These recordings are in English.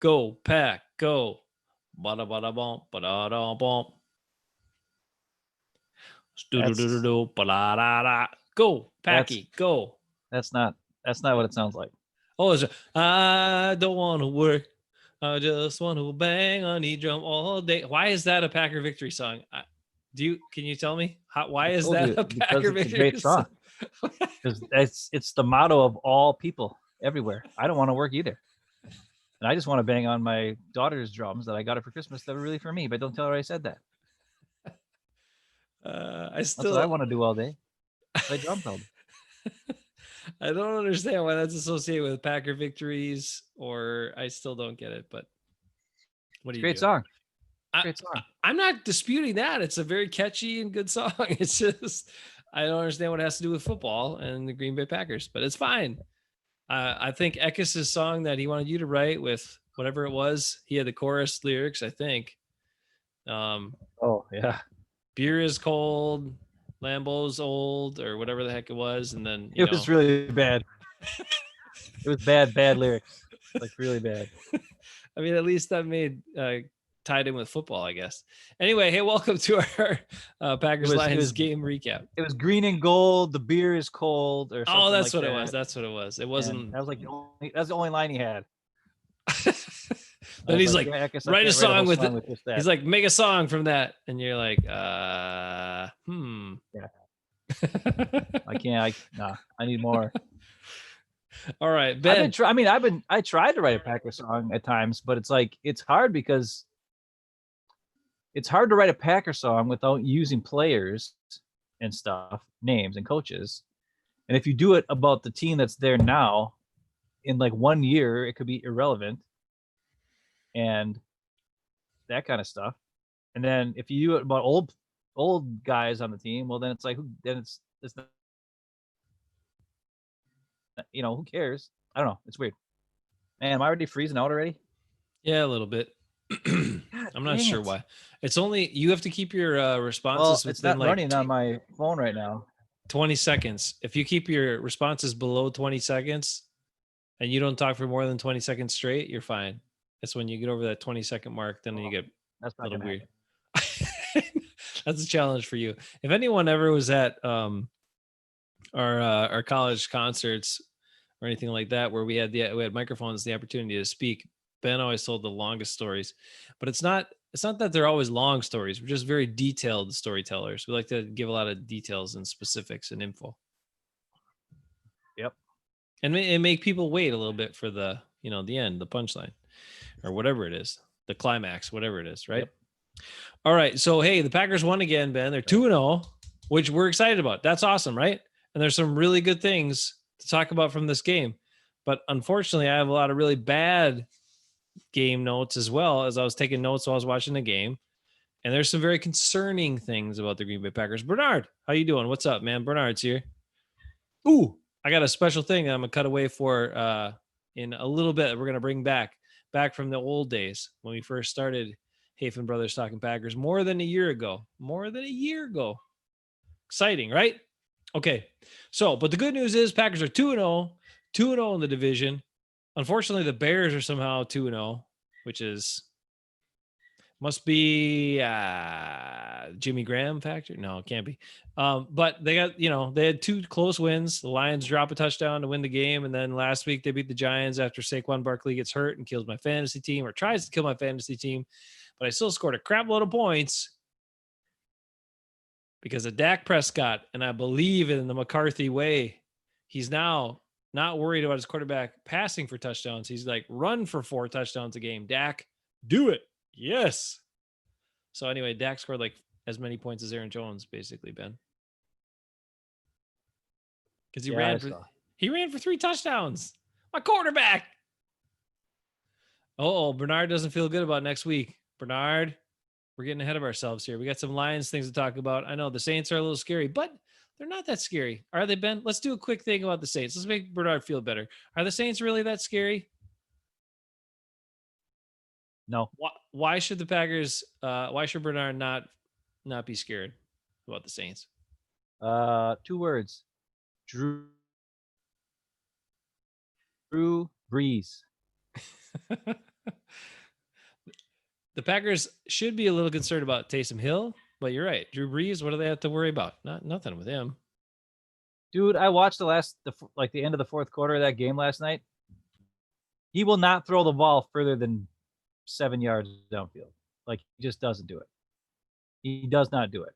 Go, Pack, go. Bada bada bump, bada da bump. Stu-du-du-du-du, ba-da-da-da. Go, Packy, go. That's not what it sounds like. Oh, it's I don't want to work. I just want to bang on the drum all day. Why is that a Packer victory song? Can you tell me why is that a because Packer it's a victory great song? Because it's the motto of all people everywhere. I don't want to work either. And I just want to bang on my daughter's drums that I got her for Christmas that were really for me, but don't tell her I said that. That's what I want to do all day. Play drums all day. I don't understand why that's associated with Packer victories, or I still don't get it. But what do you do? Great song. Great song. I'm not disputing that. It's a very catchy and good song. It's just I don't understand what it has to do with football and the Green Bay Packers, but it's fine. I think Eckes' song that he wanted you to write with whatever it was, he had the chorus lyrics, I think. Oh yeah. Beer is cold, Lambo's old, or whatever the heck it was, and then it was really bad. It was bad lyrics, like really bad. I mean, at least that made tied in with football, I guess. Anyway, hey, welcome to our Packers Lions game recap. It was green and gold. The beer is cold, or something. Oh, that's like what that. It was. That's what it was. It wasn't. And that was like that's the only line he had. Then he's like, write a song with it. He's like, make a song from that, and you're like, Yeah. I can't. I need more. All right, Ben. I tried to write a Packer song at times, but it's like it's hard because it's hard to write a Packer song without using players and stuff, names and coaches. And if you do it about the team that's there now, in like 1 year, it could be irrelevant and that kind of stuff. And then if you do it about old guys on the team, well, then it's like, it's not, who cares? I don't know. It's weird. Man, am I already freezing out already? Yeah, a little bit. I'm not sure why. It's only you have to keep your responses. Well, it's not running on my phone right now. 20 seconds. If you keep your responses below 20 seconds and you don't talk for more than 20 seconds straight, you're fine. That's when you get over that 20-second mark, then you get a little weird. That's a challenge for you. If anyone ever was at our college concerts or anything like that, where we had microphones, the opportunity to speak, Ben always told the longest stories. But it's not that they're always long stories. We're just very detailed storytellers. We like to give a lot of details and specifics and info. Yep. And make people wait a little bit for the end, the punchline, or whatever it is, the climax, whatever it is, right? Yep. All right. So, hey, the Packers won again, Ben. They're 2-0, which we're excited about. That's awesome, right? And there's some really good things to talk about from this game. But unfortunately, I have a lot of really bad game notes as well, as I was taking notes while I was watching the game. And there's some very concerning things about the Green Bay Packers. Bernard, how you doing? What's up, man? Bernard's here. Ooh, I got a special thing that I'm going to cut away for in a little bit. We're going to bring back from the old days when we first started Hafeman Brothers Talking Packers more than a year ago. Exciting, right? Okay. So, but the good news is Packers are 2-0 in the division. Unfortunately, the Bears are somehow 2-0, which must be Jimmy Graham factor. No, it can't be. But they got, they had 2 close wins. The Lions drop a touchdown to win the game. And then last week they beat the Giants after Saquon Barkley gets hurt and kills my fantasy team, or tries to kill my fantasy team. But I still scored a crap load of points because of Dak Prescott. And I believe in the McCarthy way. He's now not worried about his quarterback passing for touchdowns. He's like, run for 4 touchdowns a game. Dak, do it. Yes. So anyway, Dak scored like as many points as Aaron Jones, basically, Ben. Because he ran for 3 touchdowns. My quarterback. Oh, Bernard doesn't feel good about next week. Bernard, we're getting ahead of ourselves here. We got some Lions things to talk about. I know the Saints are a little scary, but they're not that scary. Are they, Ben? Let's do a quick thing about the Saints. Let's make Bernard feel better. Are the Saints really that scary? No. Why should the Packers? Why should Bernard not be scared about the Saints? 2 words: Drew Brees. the Packers should be a little concerned about Taysom Hill, but you're right. Drew Brees, what do they have to worry about? Nothing with him. Dude, I watched the end of the fourth quarter of that game last night. He will not throw the ball further than 7 yards downfield. Like, he just doesn't do it. He does not do it.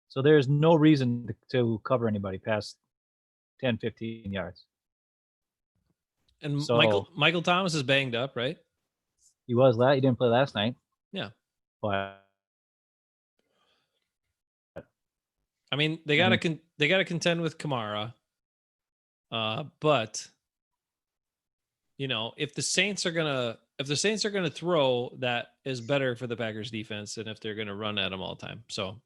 So there's no reason to cover anybody past 10, 15 yards. And So Michael Thomas is banged up, right? he didn't play last night. Yeah. But I mean, they got to contend with Kamara. But you know, if the Saints are going to throw, that is better for the Packers defense than if they're going to run at them all the time. So,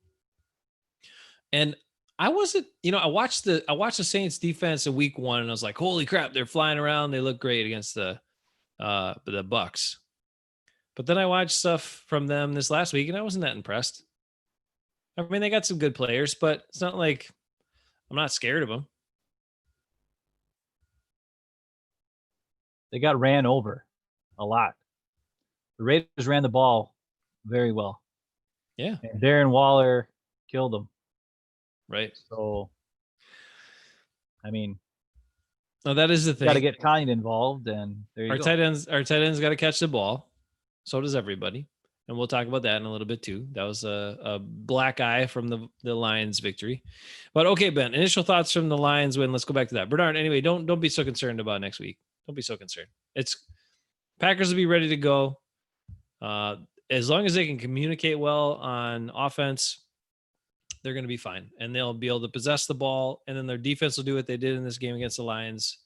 and I wasn't, you know, I watched the Saints defense in week 1 and I was like, holy crap, they're flying around. They look great against the Bucks. But then I watched stuff from them this last week and I wasn't that impressed. I mean, they got some good players, but it's not like I'm not scared of them. they got ran over a lot. The Raiders ran the ball very well. Yeah. And Darren Waller killed them. Right. So, I mean, no, that is the thing. Got to get Tanya involved, and there you go. Our tight ends got to catch the ball. So does everybody, and we'll talk about that in a little bit too. That was a black eye from the Lions victory. But okay, Ben, initial thoughts from the Lions win. Let's go back to that. Bernard, anyway, don't be so concerned about next week. Don't be so concerned. It's Packers will be ready to go. As long as they can communicate well on offense, they're going to be fine, and they'll be able to possess the ball, and then their defense will do what they did in this game against the Lions,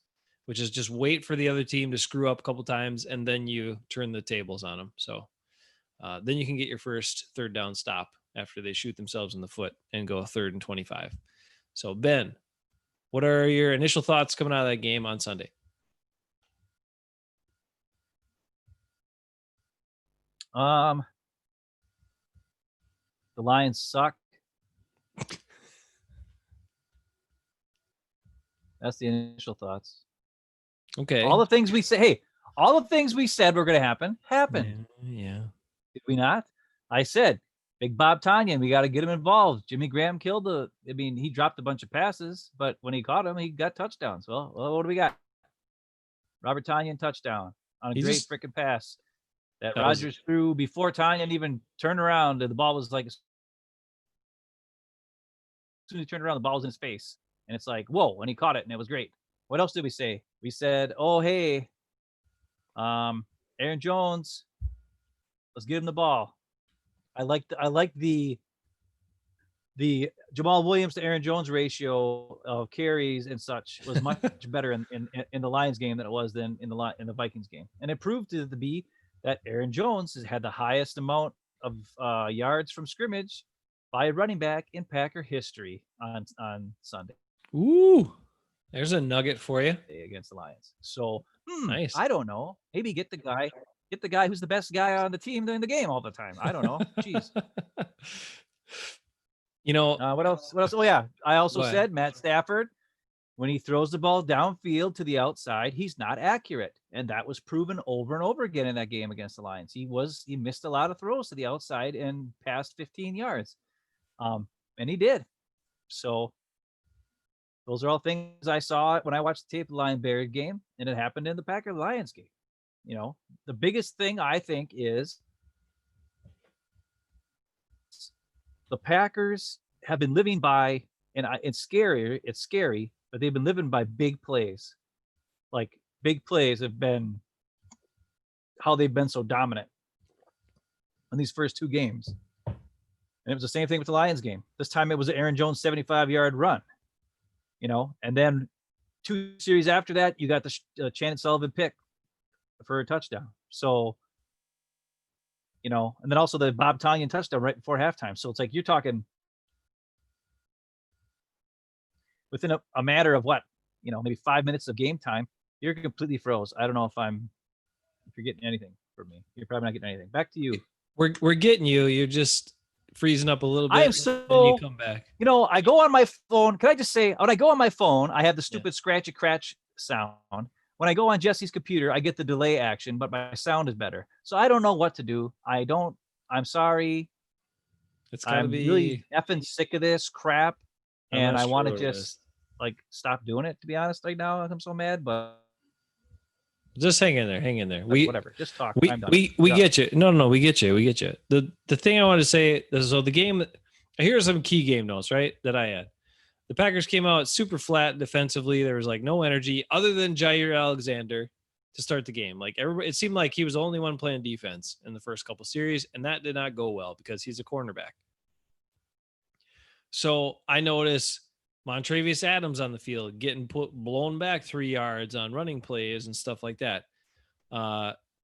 which is just wait for the other team to screw up a couple times, and then you turn the tables on them. So then you can get your first third down stop after they shoot themselves in the foot and go 3rd and 25. So, Ben, what are your initial thoughts coming out of that game on Sunday? The Lions suck. That's the initial thoughts. Okay. All the things we say, all the things we said were going to happen, happened. Yeah. Did we not? I said, Big Bob Tanyan, we got to get him involved. Jimmy Graham he dropped a bunch of passes, but when he caught him, he got touchdowns. Well, what do we got? Robert Tanyan touchdown on a great freaking pass that Rodgers threw before Tanyan even turned around. And the ball was like, as soon as he turned around, the ball was in his face. And it's like, whoa, and he caught it, and it was great. What else did we say? We said, oh, hey, Aaron Jones, let's give him the ball. I like the Jamal Williams to Aaron Jones ratio of carries and such was much better in the Lions game than it was in the Vikings game. And it proved to be that Aaron Jones has had the highest amount of yards from scrimmage by a running back in Packer history on Sunday. Ooh, there's a nugget for you against the Lions. So nice. I don't know. Maybe get the guy who's the best guy on the team during the game all the time. I don't know. Jeez. You know what else? Oh yeah, I also said Matt Stafford, when he throws the ball downfield to the outside, he's not accurate, and that was proven over and over again in that game against the Lions. He missed a lot of throws to the outside and past 15 yards, and he did. So those are all things I saw when I watched the tape of the Lion-Bears game, and it happened in the Packer-Lions game. You know, the biggest thing I think is the Packers have been living by, and it's scary, but they've been living by big plays. Like, big plays have been how they've been so dominant in these first 2 games. And it was the same thing with the Lions game. This time it was an Aaron Jones 75-yard run. You know, and then 2 series after that, you got the Shannon Sullivan pick for a touchdown. So, you know, and then also the Bob Tonyan touchdown right before halftime. So it's like you're talking within a matter of what, you know, maybe 5 minutes of game time, you're completely froze. I don't know if you're getting anything from me. You're probably not getting anything. Back to you. We're getting you. You're just freezing up a little bit. I am so, then you come back. You know, I go on my phone. Can I just say, when I go on my phone, I have the stupid scratchy scratch sound. when I go on Jesse's computer, I get the delay action, but my sound is better. So I don't know what to do. I'm sorry. It's got to I'm be really effing sick of this crap. I'm And not I sure want to what it is. just like stop doing it, to be honest, right now. I'm so mad, but Just hang in there. Hang in there. We whatever. Just talk. we I'm done. we Yeah. get you. No, we get you. We get you. The thing I want to say is, so the game. Here are some key game notes, right? That I had. The Packers came out super flat defensively. There was like no energy other than Jair Alexander to start the game. Like everybody, it seemed like he was the only one playing defense in the first couple series, and that did not go well because he's a cornerback. So I notice Montravius Adams on the field getting blown back 3 yards on running plays and stuff like that.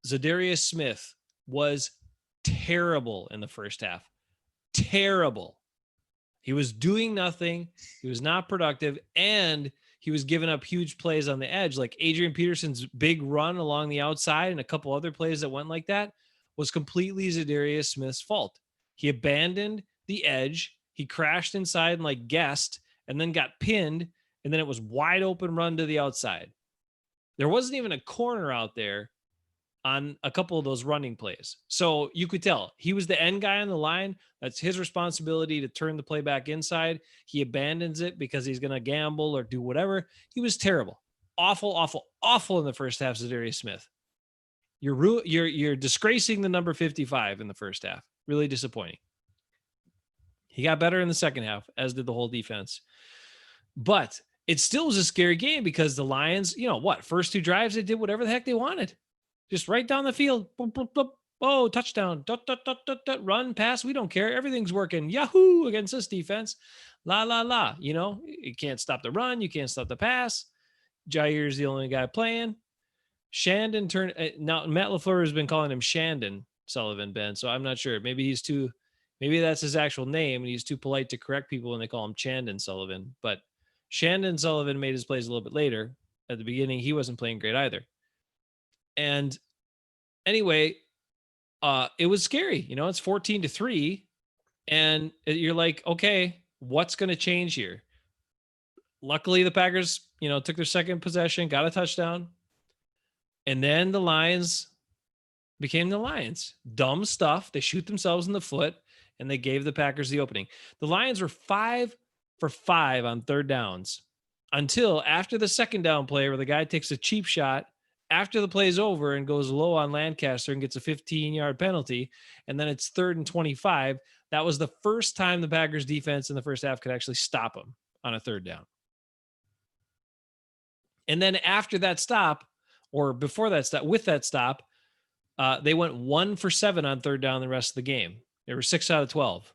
Zadarius Smith was terrible in the first half. Terrible. He was doing nothing. He was not productive, and he was giving up huge plays on the edge. Like Adrian Peterson's big run along the outside and a couple other plays that went like that was completely Zadarius Smith's fault. He abandoned the edge. He crashed inside and like guessed, and then got pinned, and then it was wide open run to the outside. There wasn't even a corner out there on a couple of those running plays. So you could tell he was the end guy on the line. That's his responsibility to turn the play back inside. He abandons it because he's going to gamble or do whatever. He was terrible. Awful, awful, awful in the first half, Zadarius Smith. You're disgracing the number 55 in the first half. Really disappointing. He got better in the second half, as did the whole defense. But it still was a scary game because the Lions, first 2 drives, they did whatever the heck they wanted. Just right down the field. Boop, boop, boop. Oh, touchdown. Dut, dut, dut, dut, dut. Run, pass. We don't care. Everything's working. Yahoo against this defense. La, la, la. You can't stop the run. You can't stop the pass. Jair's the only guy playing. Shandon turned. Now, Matt LaFleur has been calling him Shandon Sullivan, Ben. So I'm not sure. Maybe that's his actual name, and he's too polite to correct people when they call him Chandon Sullivan. But Shandon Sullivan made his plays a little bit later. At the beginning, he wasn't playing great either. And anyway, it was scary. It's 14-3, and you're like, okay, what's going to change here? Luckily, the Packers, took their second possession, got a touchdown, and then the Lions became the Lions. Dumb stuff. They shoot themselves in the foot, and they gave the Packers the opening. The Lions were 5 for 5 on third downs until after the second down play where the guy takes a cheap shot after the play's over and goes low on Lancaster and gets a 15-yard penalty, and then it's 3rd and 25. That was the first time the Packers defense in the first half could actually stop them on a third down. And then after that stop, or before that stop, with that stop, they went 1 for 7 on third down the rest of the game. They were 6 out of 12.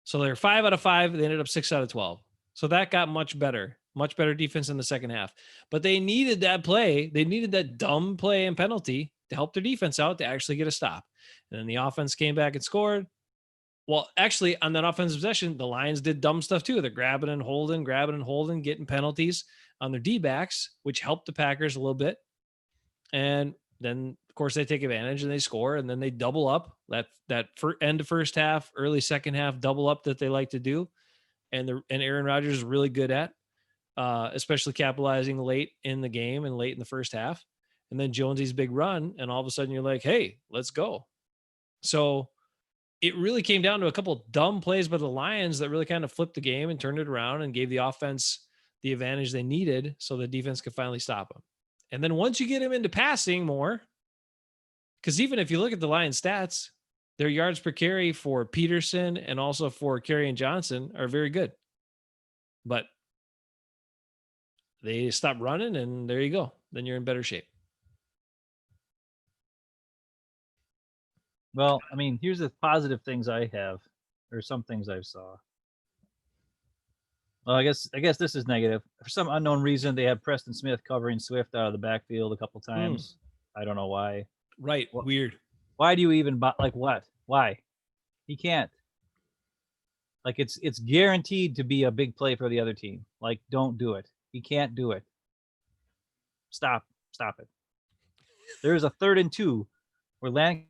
So they were 5 out of 5. They ended up 6 out of 12. So that got much better defense in the second half. But they needed that play. They needed that dumb play and penalty to help their defense out to actually get a stop. And then the offense came back and scored. Well, actually, on that offensive possession, the Lions did dumb stuff too. They're grabbing and holding, getting penalties on their D-backs, which helped the Packers a little bit. And then, of course, they take advantage and they score, and then they double up that end of first half, early second half double up that they like to do. And Aaron Rodgers is really good at, especially capitalizing late in the game and late in the first half. And then Jonesy's big run, and all of a sudden you're like, hey, let's go. So it really came down to a couple of dumb plays by the Lions that really kind of flipped the game and turned it around and gave the offense the advantage they needed so the defense could finally stop them. And then once you get him into passing more, because even if you look at the Lions stats, their yards per carry for Peterson and also for Kerryon Johnson are very good. But they stop running, and there you go. Then you're in better shape. Well, I mean, here's the positive things I have, or some things I saw. Well, I guess this is negative. For some unknown reason, they have Preston Smith covering Swift out of the backfield a couple times. I don't know why. Right. Weird. Why do you even like what? Why? He can't. Like it's guaranteed to be a big play for the other team. Like, don't do it. He can't do it. Stop it. There's a 3rd and 2 where Lancaster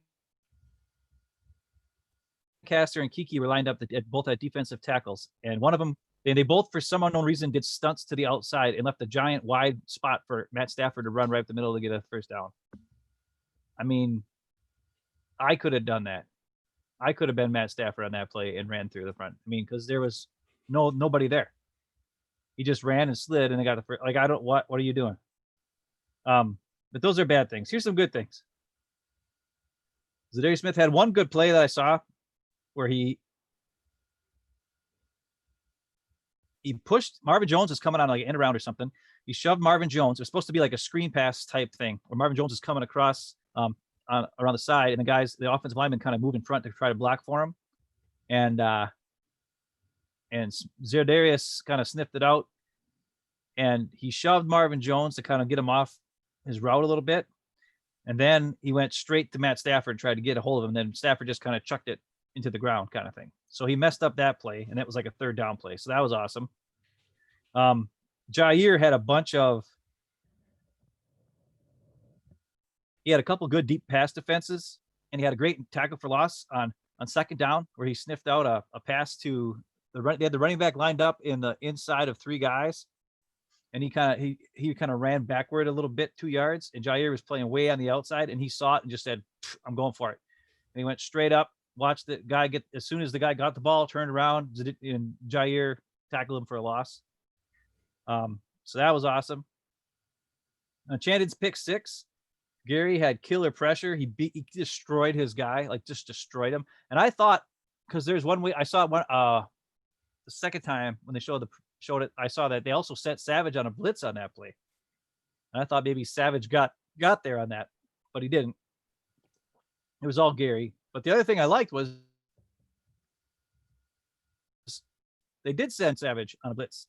and Kiki were lined up both at defensive tackles, and one of them They both, for some unknown reason, did stunts to the outside and left a giant wide spot for Matt Stafford to run right up the middle to get a first down. I mean, I could have done that. I could have been Matt Stafford on that play and ran through the front. I mean, because there was nobody there. He just ran and slid, and they got the first. Like, I don't. What are you doing? But those are bad things. Here's some good things. Zadarius Smith had one good play that I saw where he pushed Marvin Jones was coming on like an end around or something. He shoved Marvin Jones. It was supposed to be like a screen pass type thing where Marvin Jones is coming across around the side, and the offensive lineman kind of moved in front to try to block for him. And Zadarius kind of sniffed it out, and he shoved Marvin Jones to kind of get him off his route a little bit. And then he went straight to Matt Stafford and tried to get a hold of him. Then Stafford just kind of chucked it into the ground kind of thing. So he messed up that play, and that was like a third down play. So that was awesome. Jair had he had a couple good deep pass defenses, and he had a great tackle for loss on second down where he sniffed out a pass to they had the running back lined up in the inside of three guys. And he kind of ran backward a little bit, 2 yards, and Jair was playing way on the outside, and he saw it and just said, "I'm going for it." And he went straight up, watched the guy get, as soon as the guy got the ball, turned around, and Jair tackled him for a loss. So that was awesome. Chandon's pick six. Gary had killer pressure. He destroyed his guy, like just destroyed him. And I thought, because there's one way I saw it the second time when they showed it, I saw that they also set Savage on a blitz on that play. And I thought maybe Savage got there on that, but he didn't. It was all Gary. But the other thing I liked was they did send Savage on a blitz.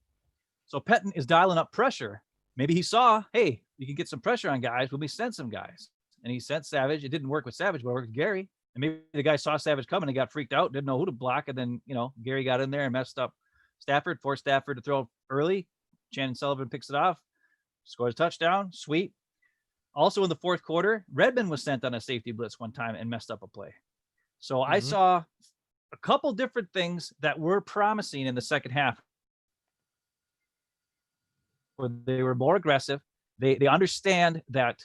So Pettine is dialing up pressure. Maybe he saw, hey, we can get some pressure on guys when we send some guys. And he sent Savage. It didn't work with Savage, but it worked with Gary. And maybe the guy saw Savage coming and got freaked out, didn't know who to block. And then, Gary got in there and messed up Stafford, forced Stafford to throw early. Shannon Sullivan picks it off, scores a touchdown. Sweet. Also in the fourth quarter, Redmond was sent on a safety blitz one time and messed up a play. So I saw a couple different things that were promising in the second half, where they were more aggressive. They understand that,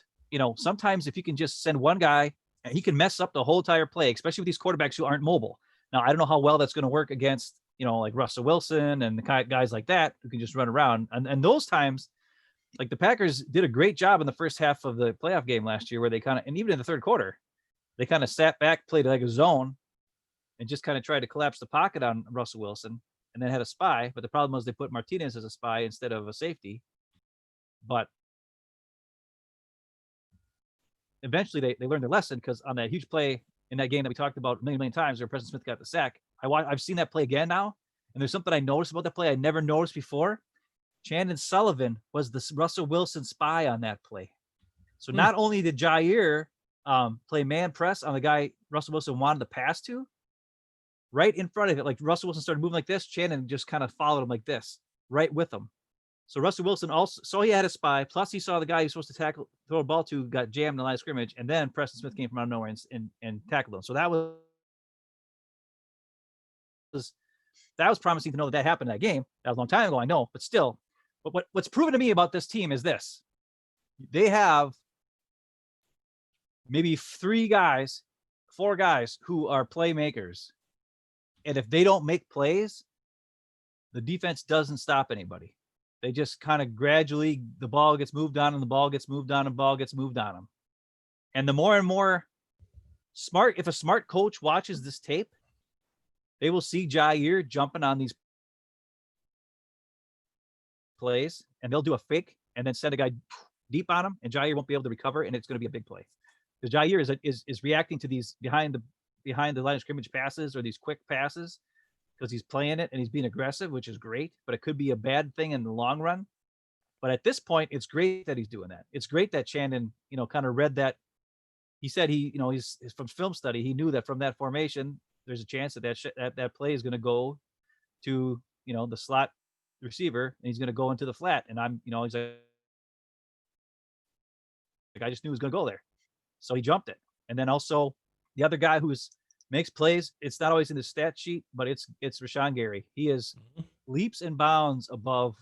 sometimes if you can just send one guy, he can mess up the whole entire play, especially with these quarterbacks who aren't mobile. Now, I don't know how well that's going to work against, like Russell Wilson and the guys like that who can just run around. And those times, like the Packers did a great job in the first half of the playoff game last year where they and even in the third quarter, they kind of sat back, played like a zone, and just kind of tried to collapse the pocket on Russell Wilson and then had a spy. But the problem was they put Martinez as a spy instead of a safety. But eventually they learned their lesson, because on that huge play in that game that we talked about a million times where Preston Smith got the sack, I've seen that play again now, and there's something I noticed about that play I never noticed before. Chandon Sullivan was the Russell Wilson spy on that play. So not only did Jair play man press on the guy Russell Wilson wanted to pass to, right in front of it, like Russell Wilson started moving like this, Chandon just kind of followed him like this, right with him. So Russell Wilson also saw he had a spy, plus he saw the guy he was supposed to throw a ball to got jammed in the line of scrimmage, and then Preston Smith came from out of nowhere and tackled him. So that was promising to know that happened in that game. That was a long time ago, I know, but still. But what's proven to me about this team is this. They have maybe 4 guys who are playmakers. And if they don't make plays, the defense doesn't stop anybody. They just kind of gradually, the ball gets moved on and the ball gets moved on and ball gets moved on them. And the more and more if a smart coach watches this tape, they will see Jair jumping on these plays, and they'll do a fake and then send a guy deep on him, and Jair won't be able to recover, and it's going to be a big play. Because Jair is reacting to these behind the line of scrimmage passes or these quick passes, because he's playing it and he's being aggressive, which is great, but it could be a bad thing in the long run. But at this point, it's great that he's doing that. It's great that Chandon, kind of read that. He said he's from film study. He knew that from that formation, there's a chance that play is going to go to, the slot receiver, and he's going to go into the flat. And he's like, I just knew he was going to go there. So he jumped it. And then also the other guy makes plays, it's not always in the stat sheet, but it's Rashawn Gary. He is leaps and bounds above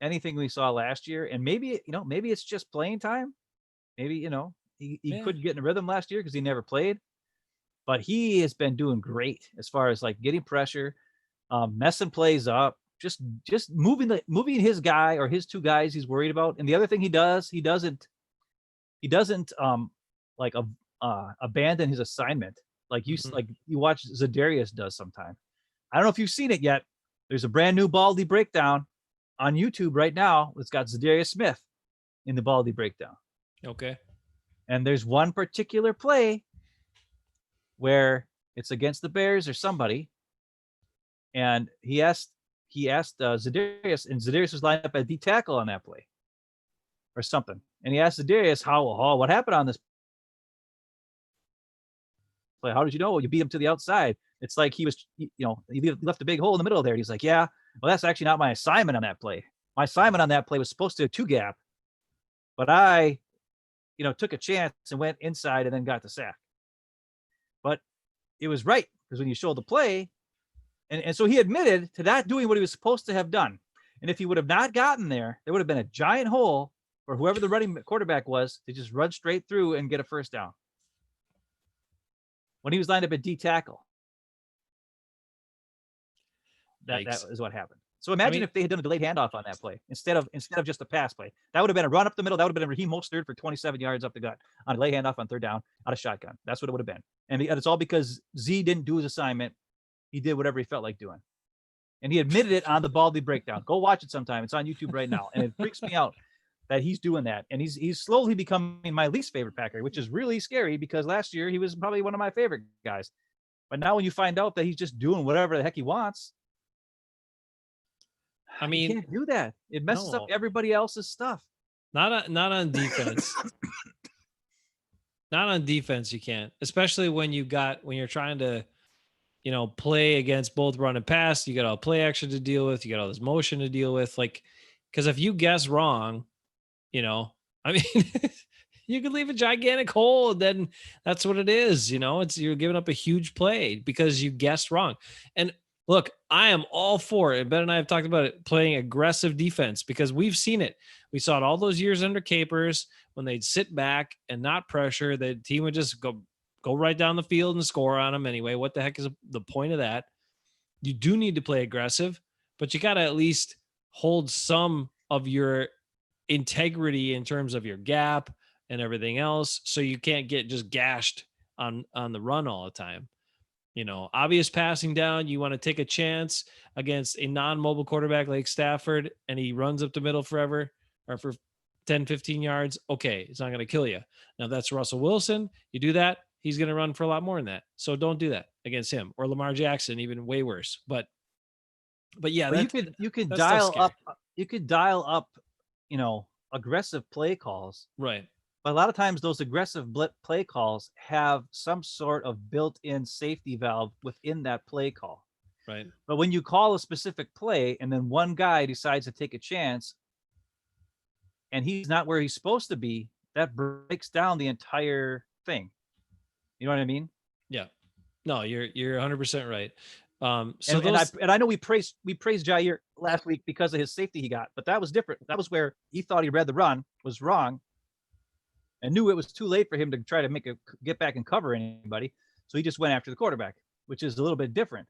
anything we saw last year. And maybe, maybe it's just playing time. Maybe, he couldn't get in a rhythm last year because he never played. But he has been doing great as far as like getting pressure, messing plays up, just moving his guy or his two guys he's worried about. And the other thing he doesn't like abandon his assignment like you watch Zadarius does sometimes. I don't know if you've seen it yet. There's a brand new Baldy breakdown on YouTube right now. It's got Zadarius Smith in the Baldy breakdown. Okay. And there's one particular play where it's against the Bears or somebody, and he asked Zadarius, and Zadarius was lined up at D tackle on that play or something. And he asked Zadarius, what happened on this play? How did you know? Well, you beat him to the outside. It's like he was, he left a big hole in the middle there. And he's like, yeah, well, that's actually not my assignment on that play. My assignment on that play was supposed to two gap, but I, took a chance and went inside and then got the sack. But it was right, because when you show the play, and so he admitted to not doing what he was supposed to have done. And if he would have not gotten there, there would have been a giant hole for whoever the running quarterback was to just run straight through and get a first down. When he was lined up at D tackle, that is what happened. So imagine if they had done a delayed handoff on that play instead of just a pass play. That would have been a run up the middle. That would have been a Raheem Mostert for 27 yards up the gut on a delay handoff on third down out of shotgun. That's what it would have been. And it's all because Z didn't do his assignment. He did whatever he felt like doing. And he admitted it on the Baldy breakdown. Go watch it sometime. It's on YouTube right now. And it freaks me out that he's doing that. And he's slowly becoming my least favorite Packer, which is really scary because last year he was probably one of my favorite guys. But now when you find out that he's just doing whatever the heck he wants, I mean, you can't do that. It messes up everybody else's stuff. Not on defense. Not on defense, you can't. Especially when you're trying to, play against both run and pass. You got all play action to deal with. You got all this motion to deal with. Like, because if you guess wrong, I mean, you could leave a gigantic hole, and then that's what it is. You're giving up a huge play because you guessed wrong. And look, I am all for it. Ben and I have talked about it, playing aggressive defense, because we've seen it. We saw it all those years under Capers when they'd sit back and not pressure. The team would just go right down the field and score on them anyway. What the heck is the point of that? You do need to play aggressive, but you got to at least hold some of your integrity in terms of your gap and everything else, so you can't get just gashed on the run all the time. Obvious passing down, you want to take a chance against a non-mobile quarterback like Stafford, and he runs up the middle forever or for 10, 15 yards. Okay, it's not going to kill you. Now, that's Russell Wilson. You do that, he's going to run for a lot more than that. So don't do that against him, or Lamar Jackson, even way worse. But yeah, you could dial up. You could dial up, aggressive play calls. Right. But a lot of times those aggressive play calls have some sort of built-in safety valve within that play call. Right. But when you call a specific play and then one guy decides to take a chance and he's not where he's supposed to be, that breaks down the entire thing. You know what I mean? Yeah. No, you're 100% right. And I know we praised Jair last week because of his safety he got, but that was different. That was where he thought he read the run, was wrong, and knew it was too late for him to try to get back and cover anybody. So he just went after the quarterback, which is a little bit different.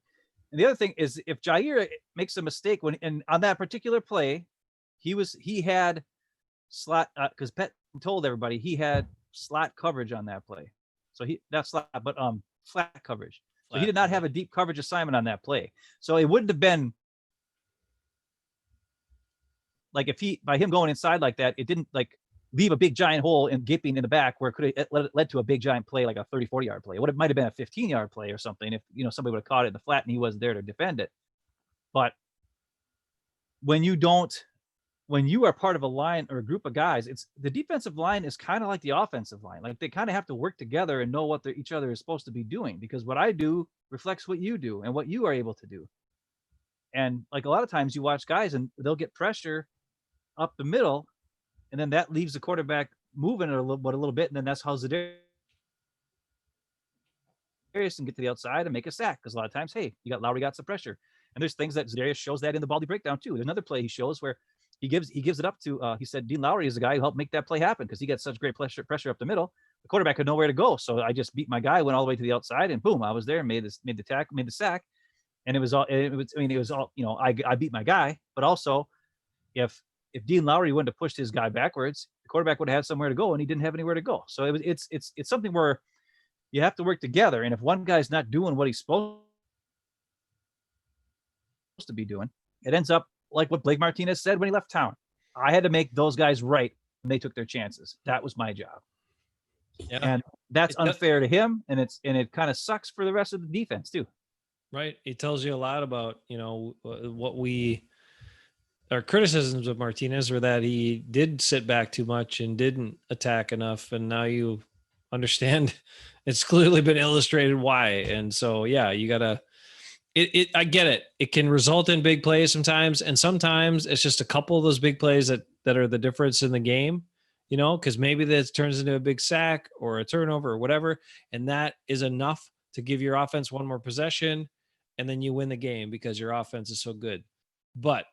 And the other thing is, if Jair makes a mistake on that particular play, he had slot, because Pet told everybody he had slot coverage on that play. So flat coverage. So he did not have a deep coverage assignment on that play. So it wouldn't have been like by him going inside like that, it didn't like leave a big giant hole and gaping in the back where it could have led to a big giant play, like a 30, 40 yard play. It might have been a 15-yard play or something if somebody would have caught it in the flat and he wasn't there to defend it. But when you are part of a line or a group of guys, it's the defensive line is kind of like the offensive line. Like they kind of have to work together and know what each other is supposed to be doing, because what I do reflects what you do and what you are able to do. And like a lot of times you watch guys and they'll get pressure up the middle, and then that leaves the quarterback moving a little bit, and then that's how Zadarius can get to the outside and make a sack. Because a lot of times, hey, Lowry got some pressure. And there's things that Za'Darius shows that in the Baldy breakdown too. There's another play he shows where he gives it up to he said Dean Lowry is the guy who helped make that play happen because he got such great pressure up the middle. The quarterback had nowhere to go, so I just beat my guy, went all the way to the outside, and boom, I was there, made the tackle, made the sack, and it was all I beat my guy, but also if Dean Lowry wouldn't have pushed his guy backwards, the quarterback would have had somewhere to go, and he didn't have anywhere to go. So it's something where you have to work together, and if one guy's not doing what he's supposed to be doing, it ends up like what Blake Martinez said when he left town. I had to make those guys right when they took their chances. That was my job. Yeah. And that's unfair to him, and it kind of sucks for the rest of the defense too. Right. It tells you a lot about, what our criticisms of Martinez were that he did sit back too much and didn't attack enough. And now you understand it's clearly been illustrated why. And so, yeah, you gotta, I get it. It can result in big plays sometimes. And sometimes it's just a couple of those big plays that are the difference in the game, because maybe this turns into a big sack or a turnover or whatever. And that is enough to give your offense one more possession. And then you win the game because your offense is so good. But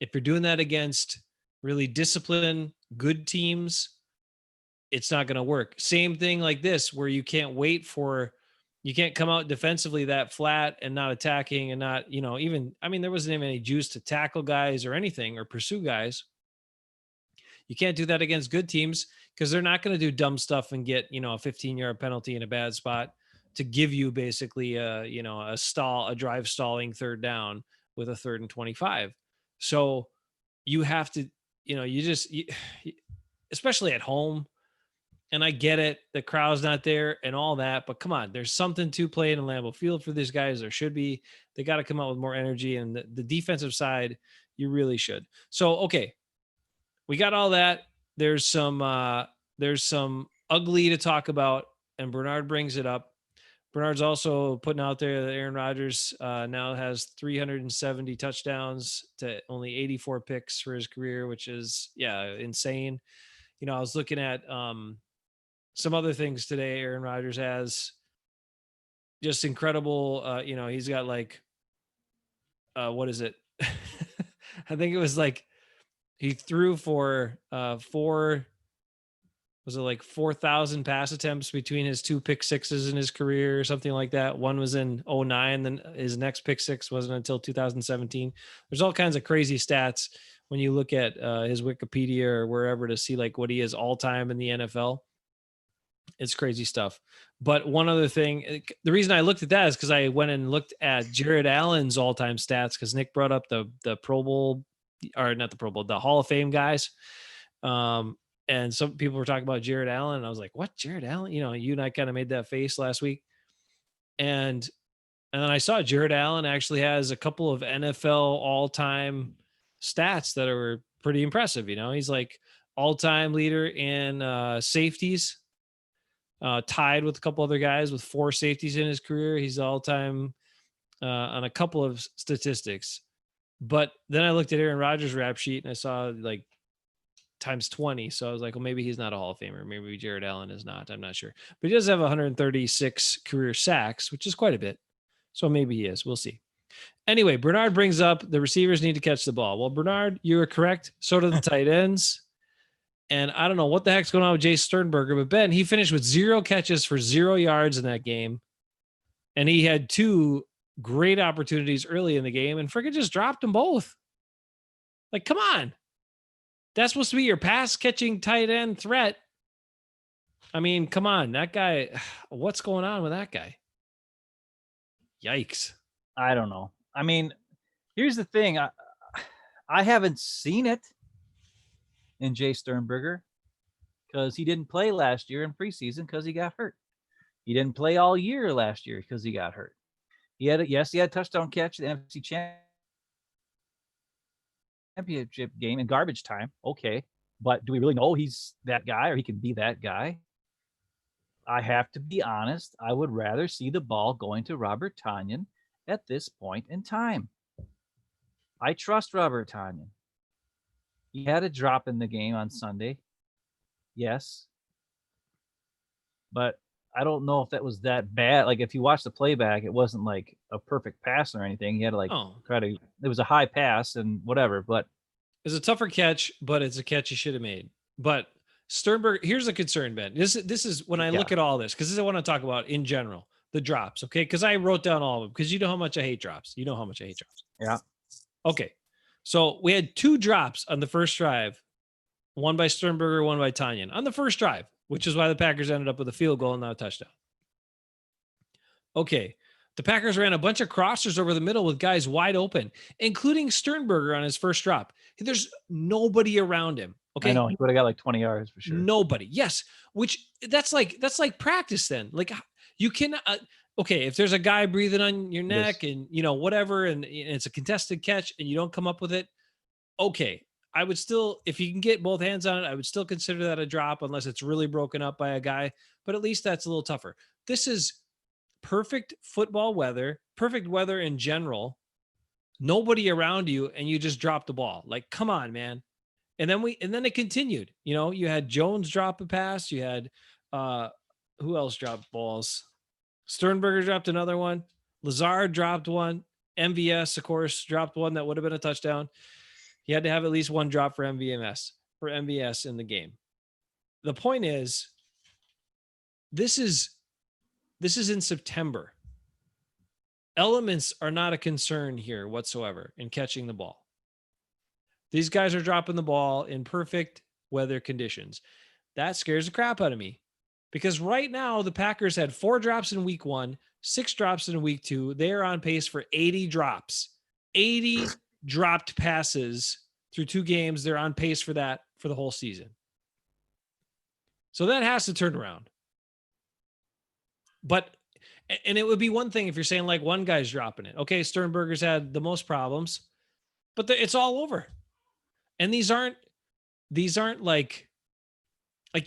if you're doing that against really disciplined, good teams, it's not going to work. Same thing like this, where you can't come out defensively that flat and not attacking and not, there wasn't even any juice to tackle guys or anything or pursue guys. You can't do that against good teams because they're not going to do dumb stuff and get, a 15-yard penalty in a bad spot to give you basically a drive stalling third down with a 3rd and 25. So you have to, especially at home, and I get it, the crowd's not there and all that, but come on, there's something to play in Lambeau Field for these guys. There should be. They got to come out with more energy, and the defensive side, you really should. So, okay, we got all that. There's some ugly to talk about, and Bernard brings it up. Bernard's also putting out there that Aaron Rodgers now has 370 touchdowns to only 84 picks for his career, which is, insane. I was looking at some other things today. Aaron Rodgers has just incredible. He's got like, what is it? I think it was like he threw for 4,000 pass attempts between his 2 pick sixes in his career or something like that. One was in 2009, then his next pick six wasn't until 2017. There's all kinds of crazy stats when you look at his Wikipedia or wherever to see like what he is all time in the NFL. It's crazy stuff. But one other thing, the reason I looked at that is because I went and looked at Jared Allen's all-time stats because Nick brought up the Pro Bowl, or not the Pro Bowl, the Hall of Fame guys. And some people were talking about Jared Allen, and I was like, what, Jared Allen? You and I kind of made that face last week. And then I saw Jared Allen actually has a couple of NFL all-time stats that are pretty impressive. He's like all-time leader in safeties, tied with a couple other guys with 4 safeties in his career. He's all-time on a couple of statistics. But then I looked at Aaron Rodgers' rap sheet and I saw like times 20. So I was like, well, maybe he's not a Hall of Famer. Maybe Jared Allen is not. I'm not sure. But he does have 136 career sacks, which is quite a bit. So maybe he is. We'll see. Anyway, Bernard brings up the receivers need to catch the ball. Well, Bernard, you were correct. So do the tight ends. And I don't know what the heck's going on with Jay Sternberger, but Ben, he finished with 0 catches for 0 yards in that game. And he had 2 great opportunities early in the game and freaking just dropped them both. Like, come on. That's supposed to be your pass catching tight end threat. I mean, come on, that guy, what's going on with that guy? Yikes. I don't know. I mean, here's the thing. I haven't seen it in Jay Sternberger because he didn't play last year in preseason because he got hurt. He didn't play all year last year because he got hurt. He had a touchdown catch at the NFC Championship game in garbage time. Okay. But do we really know he's that guy or he can be that guy? I have to be honest. I would rather see the ball going to Robert Tonyan at this point in time. I trust Robert Tonyan. He had a drop in the game on Sunday. Yes. But I don't know if that was that bad. Like if you watch the playback, it wasn't like a perfect pass or anything. He had to like Oh, try to. It was a high pass and whatever. But it's a tougher catch, but it's a catch you should have made. But Sternberger, here's a concern, Ben. This is when I look yeah, at all this, because this is what I want to talk about in general, the drops. Okay. Because I wrote down all of them because you know how much I hate drops. You know how much I hate drops. yeah, Okay. So we had 2 drops on the first drive, one by Sternberger, one by Tanyan on the first drive, which is why the Packers ended up with a field goal and not a touchdown. Okay. The Packers ran a bunch of crossers over the middle with guys wide open, including Sternberger on his first drop. There's nobody around him. I Okay. know he would have got like 20 yards for sure. Nobody. Yes. Which that's like practice then. Like you can okay, if there's a guy breathing on your neck and whatever and it's a contested catch and you don't come up with it, okay. I would still, if you can get both hands on it, I would still consider that a drop unless it's really broken up by a guy, but at least that's a little tougher. This is perfect football weather, perfect weather in general. Nobody around you and you just drop the ball. Like come on, man. And then it continued. You had Jones drop a pass. You had who else dropped balls? Sternberger dropped another one. Lazard dropped one. MVS, of course, dropped one that would have been a touchdown. He had to have at least one drop for MVS in the game. The point is, this is in September. Elements are not a concern here whatsoever in catching the ball. These guys are dropping the ball in perfect weather conditions. That scares the crap out of me because right now the Packers had 4 drops in week 1, 6 drops in week 2. They are on pace for 80 drops, 80 dropped passes through 2 games. They're on pace for that for the whole season. So that has to turn around. And it would be one thing if you're saying like one guy's dropping it. Okay, Sternberger's had the most problems, but it's all over. And these aren't like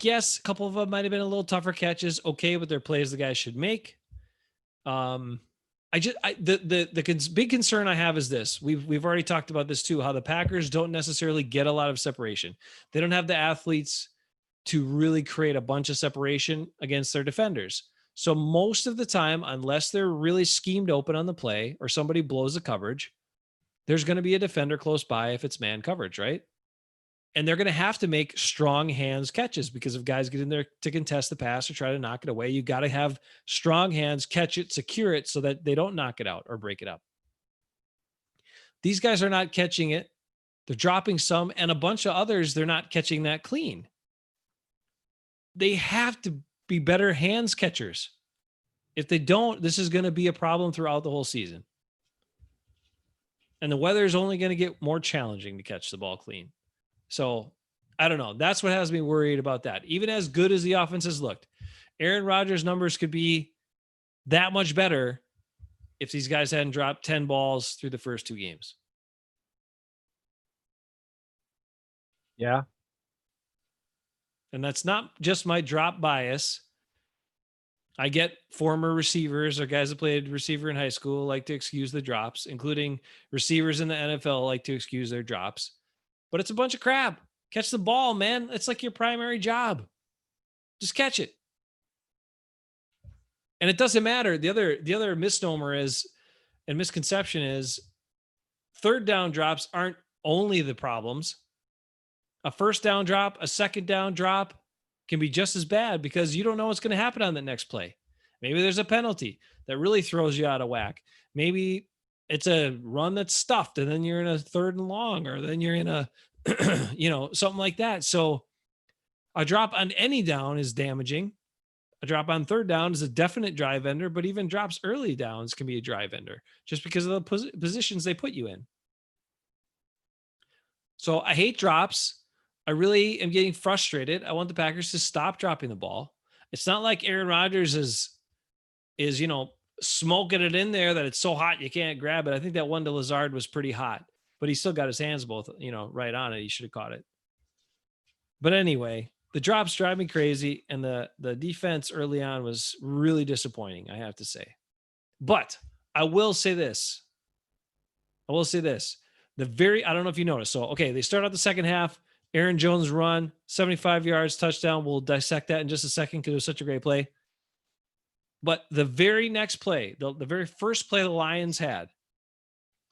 yes, a couple of them might have been a little tougher catches. Okay, but they're plays the guys should make. The big concern I have is this. We've already talked about this too. How the Packers don't necessarily get a lot of separation. They don't have the athletes to really create a bunch of separation against their defenders. So most of the time, unless they're really schemed open on the play or somebody blows the coverage, there's going to be a defender close by if it's man coverage, right? And they're going to have to make strong hands catches because if guys get in there to contest the pass or try to knock it away, you got to have strong hands, catch it, secure it so that they don't knock it out or break it up. These guys are not catching it. They're dropping some, and a bunch of others, they're not catching that clean. They have to be better hands catchers. If they don't, this is going to be a problem throughout the whole season. And the weather is only going to get more challenging to catch the ball clean. So I don't know. That's what has me worried about that. Even as good as the offense has looked, Aaron Rodgers' numbers could be that much better if these guys hadn't dropped 10 balls through the first 2 games. Yeah. And that's not just my drop bias. I get former receivers or guys that played receiver in high school like to excuse the drops, including receivers in the NFL like to excuse their drops. But it's a bunch of crap. Catch the ball, man. It's like your primary job. Just catch it. And it doesn't matter. The other misnomer is and misconception is third down drops aren't only the problems. A first down drop, a second down drop can be just as bad because you don't know what's going to happen on the next play. Maybe there's a penalty that really throws you out of whack. Maybe it's a run that's stuffed and then you're in a 3rd and long, or then you're in a, something like that. So a drop on any down is damaging. A drop on 3rd down is a definite drive ender, but even drops early downs can be a drive ender just because of the positions they put you in. So I hate drops. I really am getting frustrated. I want the Packers to stop dropping the ball. It's not like Aaron Rodgers is smoking it in there that it's so hot you can't grab it. I think that one to Lazard was pretty hot, but he still got his hands both, right on it. He should have caught it. But anyway, the drops drive me crazy, and the defense early on was really disappointing, I have to say. But I will say this. I don't know if you noticed. So, okay, they start out the second half. Aaron Jones run, 75 yards, touchdown. We'll dissect that in just a second because it was such a great play. But the very next play, the very first play the Lions had,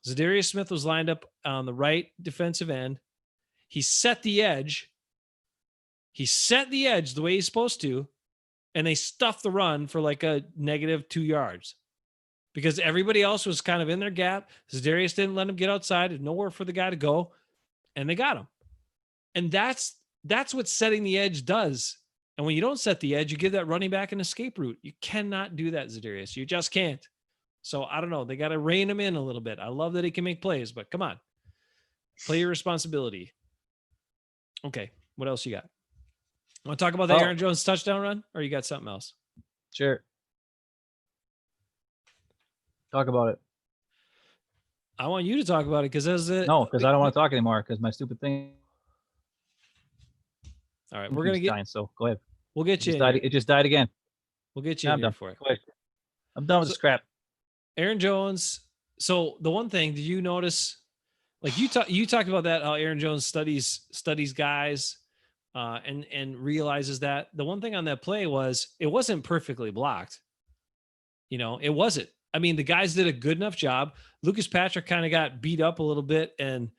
Zadarius Smith was lined up on the right defensive end. He set the edge. He set the edge the way he's supposed to, and they stuffed the run for like a -2 yards because everybody else was kind of in their gap. Zadarius didn't let him get outside. There's nowhere for the guy to go, and they got him. And that's what setting the edge does. And when you don't set the edge, you give that running back an escape route. You cannot do that, Zadarius. You just can't. So I don't know. They got to rein him in a little bit. I love that he can make plays, but come on, play your responsibility. Okay, what else you got? Want to talk about the Aaron Jones touchdown run, or you got something else? Sure. Talk about it. I want you to talk about it because I don't want to talk anymore because my stupid thing. All right, we're gonna get dying, so go ahead. We'll get you. It just died again. We'll get you in here for it. I'm done with the scrap. Aaron Jones. So the one thing, did you notice? Like you talked about that, how Aaron Jones studies guys, and realizes that the one thing on that play was it wasn't perfectly blocked. It wasn't. I mean, the guys did a good enough job. Lucas Patrick kind of got beat up a little bit and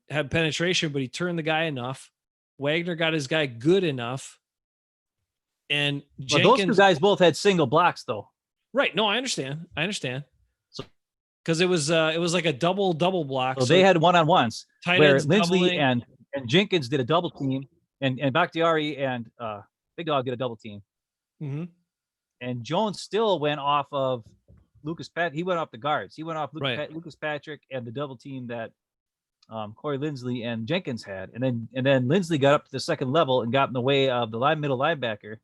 had penetration, but he turned the guy enough. Wagner got his guy good enough. And Jenkins, those two guys both had single blocks, though. Right. No, I understand. So, because it was like a double block. So they had one-on-ones where Lindsley doubling. and Jenkins did a double team, and Bakhtiari and Big Dog did a double team. Mm-hmm. And Jones still went off of Lucas Pat. He went off the guards. He went off Lucas Patrick and the double team that Corey Lindsley and Jenkins had, and then Lindsley got up to the second level and got in the way of the middle linebacker,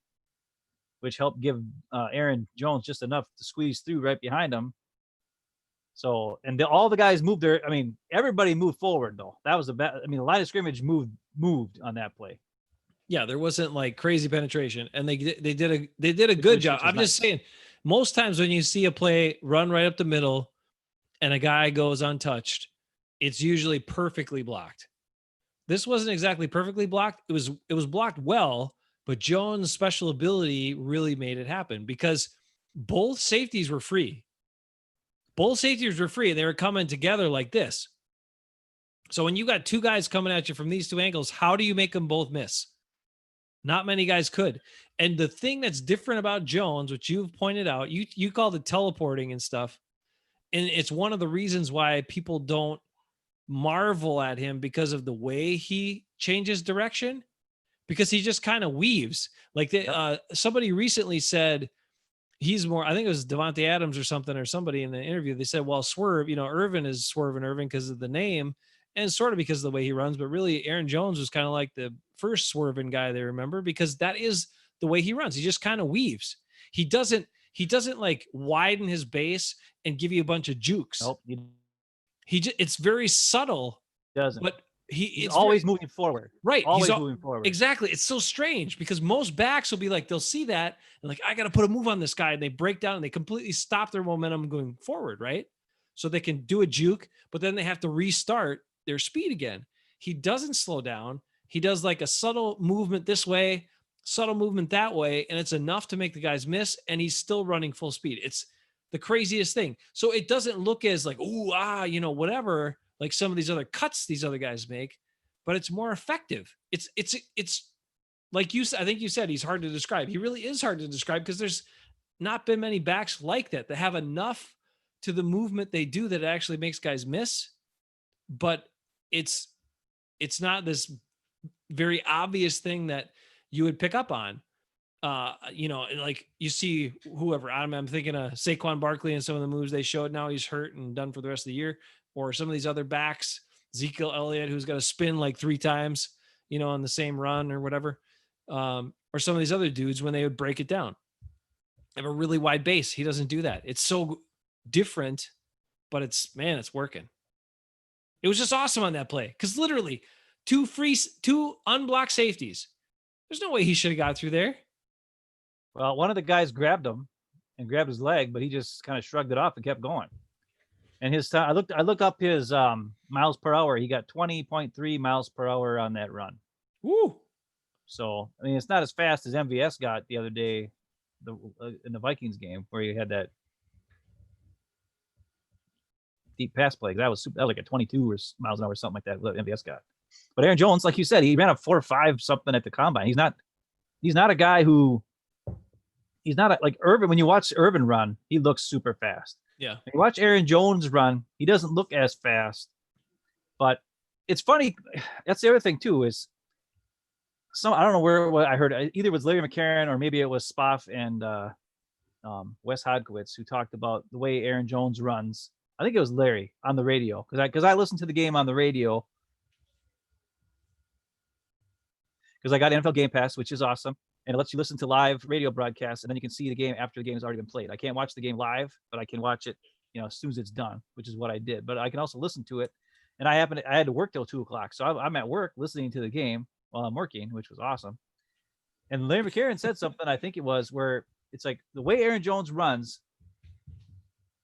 which helped give Aaron Jones just enough to squeeze through right behind him. So, and all the guys moved there. I mean, everybody moved forward though. That was the line of scrimmage moved on that play. Yeah, there wasn't like crazy penetration, and they did a good job. I'm just saying, most times when you see a play run right up the middle, and a guy goes untouched, it's usually perfectly blocked. This wasn't exactly perfectly blocked. It was blocked well, but Jones' special ability really made it happen because both safeties were free. Both safeties were free, and they were coming together like this. So when you got two guys coming at you from these two angles, how do you make them both miss? Not many guys could. And the thing that's different about Jones, which you've pointed out, you called it teleporting and stuff, and it's one of the reasons why people don't marvel at him because of the way he changes direction, because he just kind of weaves. Like somebody recently said he's more, I think it was Devontae Adams or somebody in the interview, they said, well, Swerve, Irvin is Swervin' Irvin because of the name and sort of because of the way he runs, but really Aaron Jones was kind of like the first swerving guy they remember because that is the way he runs. He just kind of weaves. He doesn't like widen his base and give you a bunch of jukes. Nope. It's very subtle. Doesn't. But he's always moving forward. Right. Always moving forward. Exactly. It's so strange because most backs will be like, they'll see that and like, I got to put a move on this guy. And they break down and they completely stop their momentum going forward. Right. So they can do a juke, but then they have to restart their speed again. He doesn't slow down. He does like a subtle movement this way, subtle movement that way. And it's enough to make the guys miss. And he's still running full speed. It's the craziest thing. So it doesn't look as like, whatever, like some of these other cuts these other guys make, but it's more effective. It's like you said, I think you said he's hard to describe. He really is hard to describe because there's not been many backs like that have enough to the movement they do that it actually makes guys miss. But it's not this very obvious thing that you would pick up on. Like you see whoever, I'm thinking of Saquon Barkley and some of the moves they showed. Now he's hurt and done for the rest of the year. Or some of these other backs, Ezekiel Elliott, who's got to spin like 3 times, on the same run or whatever. Or some of these other dudes when they would break it down. They have a really wide base. He doesn't do that. It's so different, but it's working. It was just awesome on that play because literally 2 unblocked safeties. There's no way he should have got through there. Well, one of the guys grabbed him and grabbed his leg, but he just kind of shrugged it off and kept going. And his time, I looked up his miles per hour. He got 20.3 miles per hour on that run. Woo! So, it's not as fast as MVS got the other day, in the Vikings game where he had that deep pass play. That was like a 22 or miles an hour or something like that. MVS got. But Aaron Jones, like you said, he ran a 4.5 something at the combine. He's not a guy who. He's not like Irvin. When you watch Irvin run, he looks super fast. Yeah. When you watch Aaron Jones run, he doesn't look as fast. But it's funny. That's the other thing too. Is I don't know what I heard. Either it was Larry McCarron or maybe it was Spoff and Wes Hodkowitz who talked about the way Aaron Jones runs. I think it was Larry on the radio because I listened to the game on the radio because I got NFL Game Pass, which is awesome, and it lets you listen to live radio broadcasts, and then you can see the game after the game has already been played. I can't watch the game live, but I can watch it, as soon as it's done, which is what I did. But I can also listen to it, and I had to work till 2:00, so I'm at work listening to the game while I'm working, which was awesome. And Larry McCarron said something, I think it was, where it's like the way Aaron Jones runs.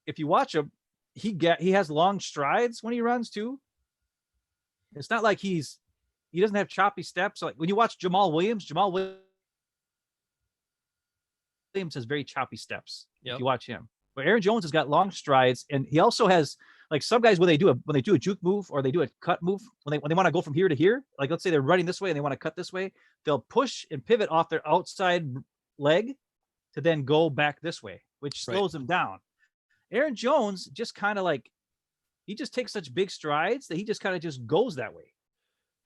If you watch him, he has long strides when he runs too. It's not like he doesn't have choppy steps. Like when you watch Jamal Williams has very choppy steps. Yep. If you watch him, but Aaron Jones has got long strides, and he also has like some guys when they do a juke move or they do a cut move when they want to go from here to here. Like let's say they're running this way and they want to cut this way, they'll push and pivot off their outside leg to then go back this way, which slows them down. Aaron Jones just kind of like he just takes such big strides that he just kind of just goes that way.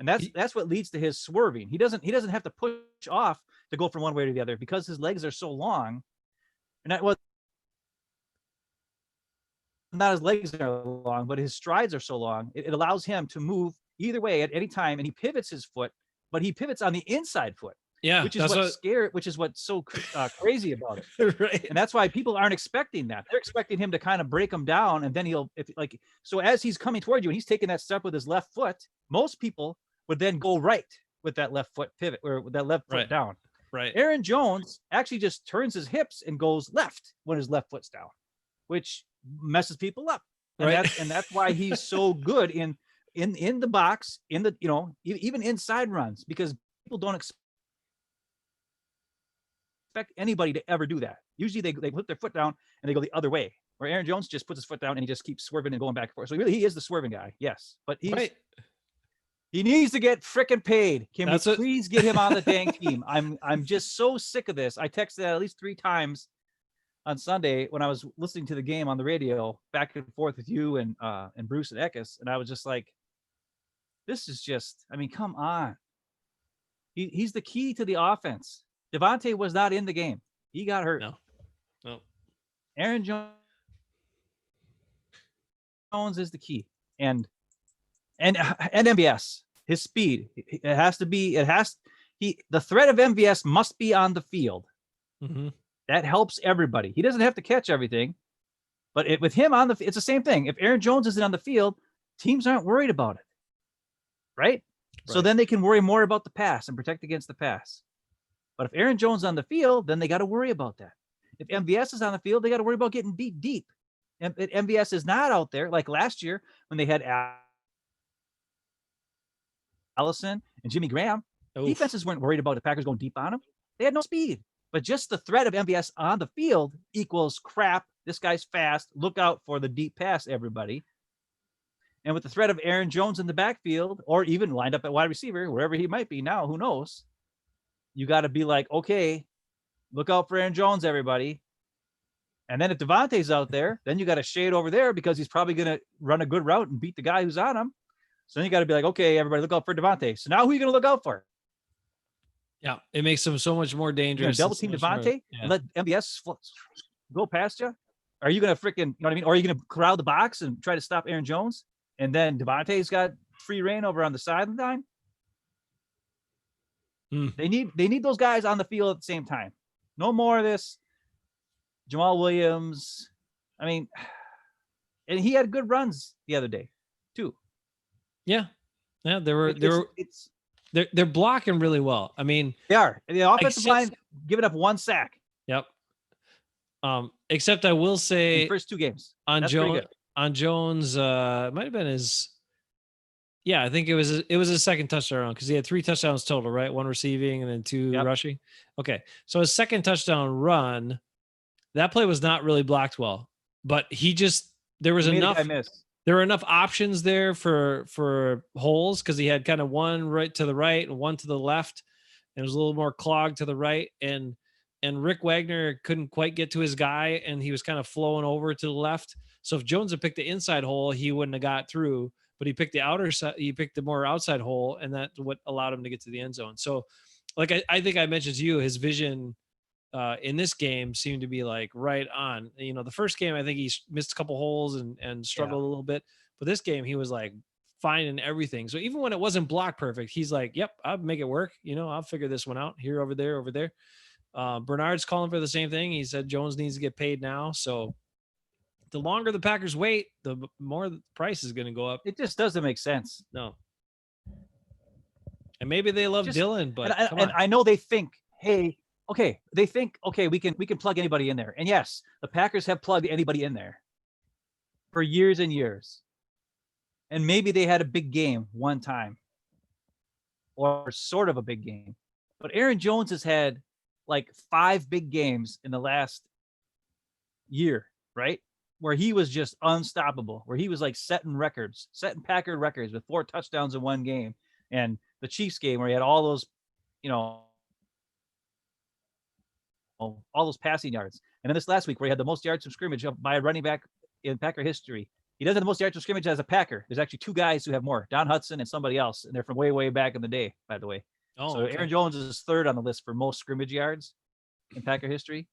And that's what leads to his swerving. He doesn't have to push off to go from one way to the other because his legs are so long. And not his legs are long, but his strides are so long. It allows him to move either way at any time, and he pivots his foot, but he pivots on the inside foot. Yeah, which is what's so crazy about it. Right. And that's why people aren't expecting that. They're expecting him to kind of break them down, and then so as he's coming toward you and he's taking that step with his left foot, most people would then go right with that left foot pivot or with that left foot down. Right. Aaron Jones actually just turns his hips and goes left when his left foot's down, which messes people up. And that's why he's so good in the box, in the even inside runs, because people don't expect anybody to ever do that. Usually they put their foot down and they go the other way. Where Aaron Jones just puts his foot down and he just keeps swerving and going back and forth. So he is the swerving guy, yes. But he needs to get frickin' paid. Can we please get him on the dang team? I'm just so sick of this. I texted that at least 3 times on Sunday when I was listening to the game on the radio, back and forth with you and Bruce and Eckes, and I was just like, this is just, I mean, come on. He's the key to the offense. Devontae was not in the game. He got hurt. No. Aaron Jones is the key. And MVS, his speed. The threat of MVS must be on the field. Mm-hmm. That helps everybody. He doesn't have to catch everything. But with him on it's the same thing. If Aaron Jones isn't on the field, teams aren't worried about it. Right? So then they can worry more about the pass and protect against the pass. But if Aaron Jones is on the field, then they got to worry about that. If MVS is on the field, they got to worry about getting beat deep. And if MVS is not out there, like last year when they had Allison and Jimmy Graham, defenses weren't worried about the Packers going deep on them. They had no speed. But just the threat of MVS on the field equals crap. This guy's fast. Look out for the deep pass, everybody. And with the threat of Aaron Jones in the backfield, or even lined up at wide receiver, wherever he might be now, who knows? You got to be like, okay, look out for Aaron Jones, everybody. And then if Devontae's out there, then you got to shade over there because he's probably going to run a good route and beat the guy who's on him. So then you got to be like, okay, everybody look out for Devontae. So now who are you going to look out for? Yeah, it makes him so much more dangerous. Double team Devontae and let MVS go past you? Are you going to freaking, you know what I mean? Or are you going to crowd the box and try to stop Aaron Jones? And then Devontae's got free reign over on the sideline. They need those guys on the field at the same time. No more of this Jamal Williams. I mean, and he had good runs the other day too. Yeah. They're blocking really well. I mean, they are. The offensive line giving up 1 sack. Yep. Except I will say in the first 2 games on Jones, it might have been his Yeah, I think it was his second touchdown run because he had 3 touchdowns total, right? 1 receiving and then 2 Yep. rushing. Okay. So his second touchdown run, that play was not really blocked well, but there was He made a guy enough miss. there were enough options there for holes because he had kind of one right to the right and one to the left. And it was a little more clogged to the right. And Rick Wagner couldn't quite get to his guy and he was kind of flowing over to the left. So if Jones had picked the inside hole, he wouldn't have got through. But he picked the outer side, he picked the more outside hole, and that's what allowed him to get to the end zone. So like I think I mentioned to you, his vision in this game seemed to be like right on. You know, the first game I think he missed a couple holes and Yeah. struggled a little bit, but this game he was like fine in everything. So even when it wasn't block perfect, he's like, "Yep, I'll make it work. You know, I'll figure this one out here, over there, over there." Bernard's calling for the same thing. He said Jones needs to get paid now. So the longer the Packers wait, the more the price is going to go up. It just doesn't make sense. No. And maybe they love Dylan, but come on. And I know they think, hey, okay, we can plug anybody in there. And yes, the Packers have plugged anybody in there for years and years. And maybe they had a big game one time or sort of a big game. But Aaron Jones has had like 5 big games in the last year, right? Where he was just unstoppable, where he was like setting Packard records with 4 touchdowns in one game. And the Chiefs game where he had all those, all those passing yards. And then this last week where he had the most yards from scrimmage by a running back in Packer history. He doesn't have the most yards from scrimmage as a Packer. There's actually 2 guys who have more, Don Hudson and somebody else. And they're from way, way back in the day, by the way. Oh, so okay. Aaron Jones is 3rd on the list for most scrimmage yards in Packer history.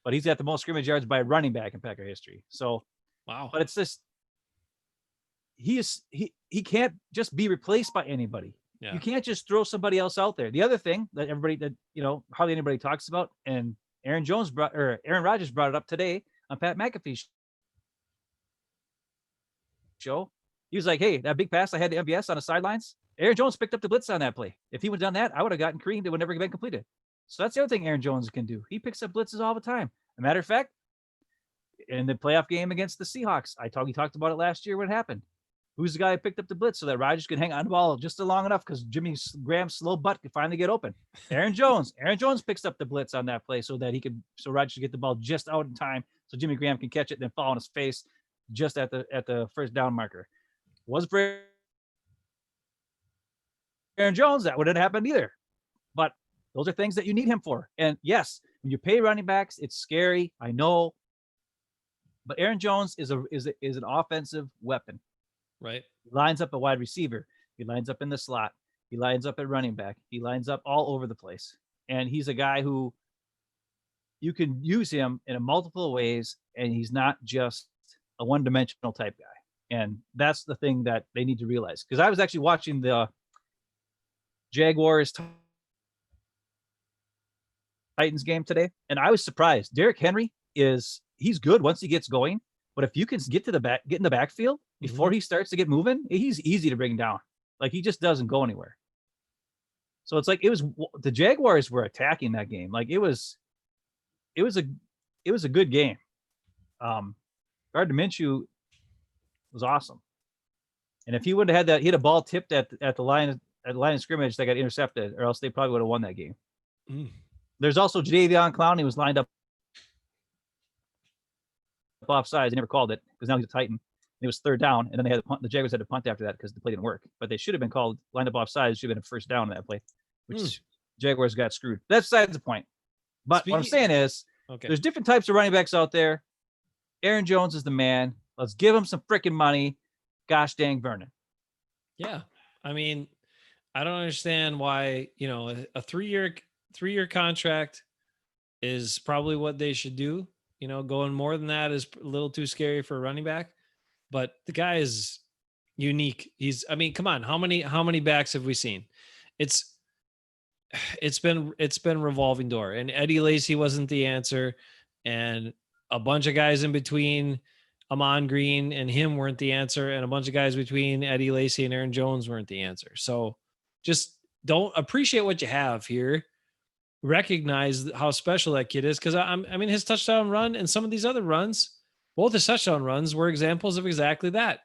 But he's got the most scrimmage yards by a running back in Packer history. So, wow. But it's just, he can't just be replaced by anybody. Yeah. You can't just throw somebody else out there. The other thing that hardly anybody talks about, and Aaron Rodgers brought it up today on Pat McAfee's show. He was like, hey, that big pass I had to MVS on the sidelines, Aaron Jones picked up the blitz on that play. If he would have done that, I would have gotten creamed. It would never have been completed. So that's the other thing Aaron Jones can do. He picks up blitzes all the time. As a matter of fact, in the playoff game against the Seahawks, he talked about it last year when it happened. Who's the guy who picked up the blitz so that Rodgers could hang on the ball just long enough because Jimmy Graham's slow butt could finally get open? Aaron Jones. Aaron Jones picks up the blitz on that play so Rodgers could get the ball just out in time so Jimmy Graham can catch it and then fall on his face just at the first down marker. Was for Aaron Jones, that wouldn't have happened either. But those are things that you need him for. And yes, when you pay running backs, it's scary. I know. But Aaron Jones is an offensive weapon. Right. He lines up a wide receiver. He lines up in the slot. He lines up at running back. He lines up all over the place. And he's a guy who you can use him in a multiple ways, and he's not just a one-dimensional type guy. And that's the thing that they need to realize. Because I was actually watching the Jaguars Titans game today, and I was surprised. Derrick Henry he's good once he gets going, but if you can get in the backfield before he starts to get moving, he's easy to bring down. Like, he just doesn't go anywhere. So it's like the Jaguars were attacking that game. Like, it was a good game. Gardner Minshew was awesome. And if he would have had that, he had a ball tipped at the line of scrimmage that got intercepted, or else they probably would have won that game. There's also Jadeveon Clowney was lined up offsides. They never called it because now he's a Titan. It was 3rd down, and then they had the Jaguars had to punt after that because the play didn't work. But they should have been called lined up offsides. Should have been a first down in that play, which Jaguars got screwed. That's besides the point. But what I'm saying is, there's different types of running backs out there. Aaron Jones is the man. Let's give him some freaking money. Gosh dang Vernon. Yeah. I mean, I don't understand why, a 3-year contract is probably what they should do. Going more than that is a little too scary for a running back, but the guy is unique. Come on. How many backs have we seen? It's been revolving door, and Eddie Lacy wasn't the answer. And a bunch of guys in between Amon Green and him weren't the answer. And a bunch of guys between Eddie Lacy and Aaron Jones weren't the answer. So just don't appreciate what you have here. Recognize how special that kid is. Cause his touchdown run and some of these other runs, both his touchdown runs were examples of exactly that.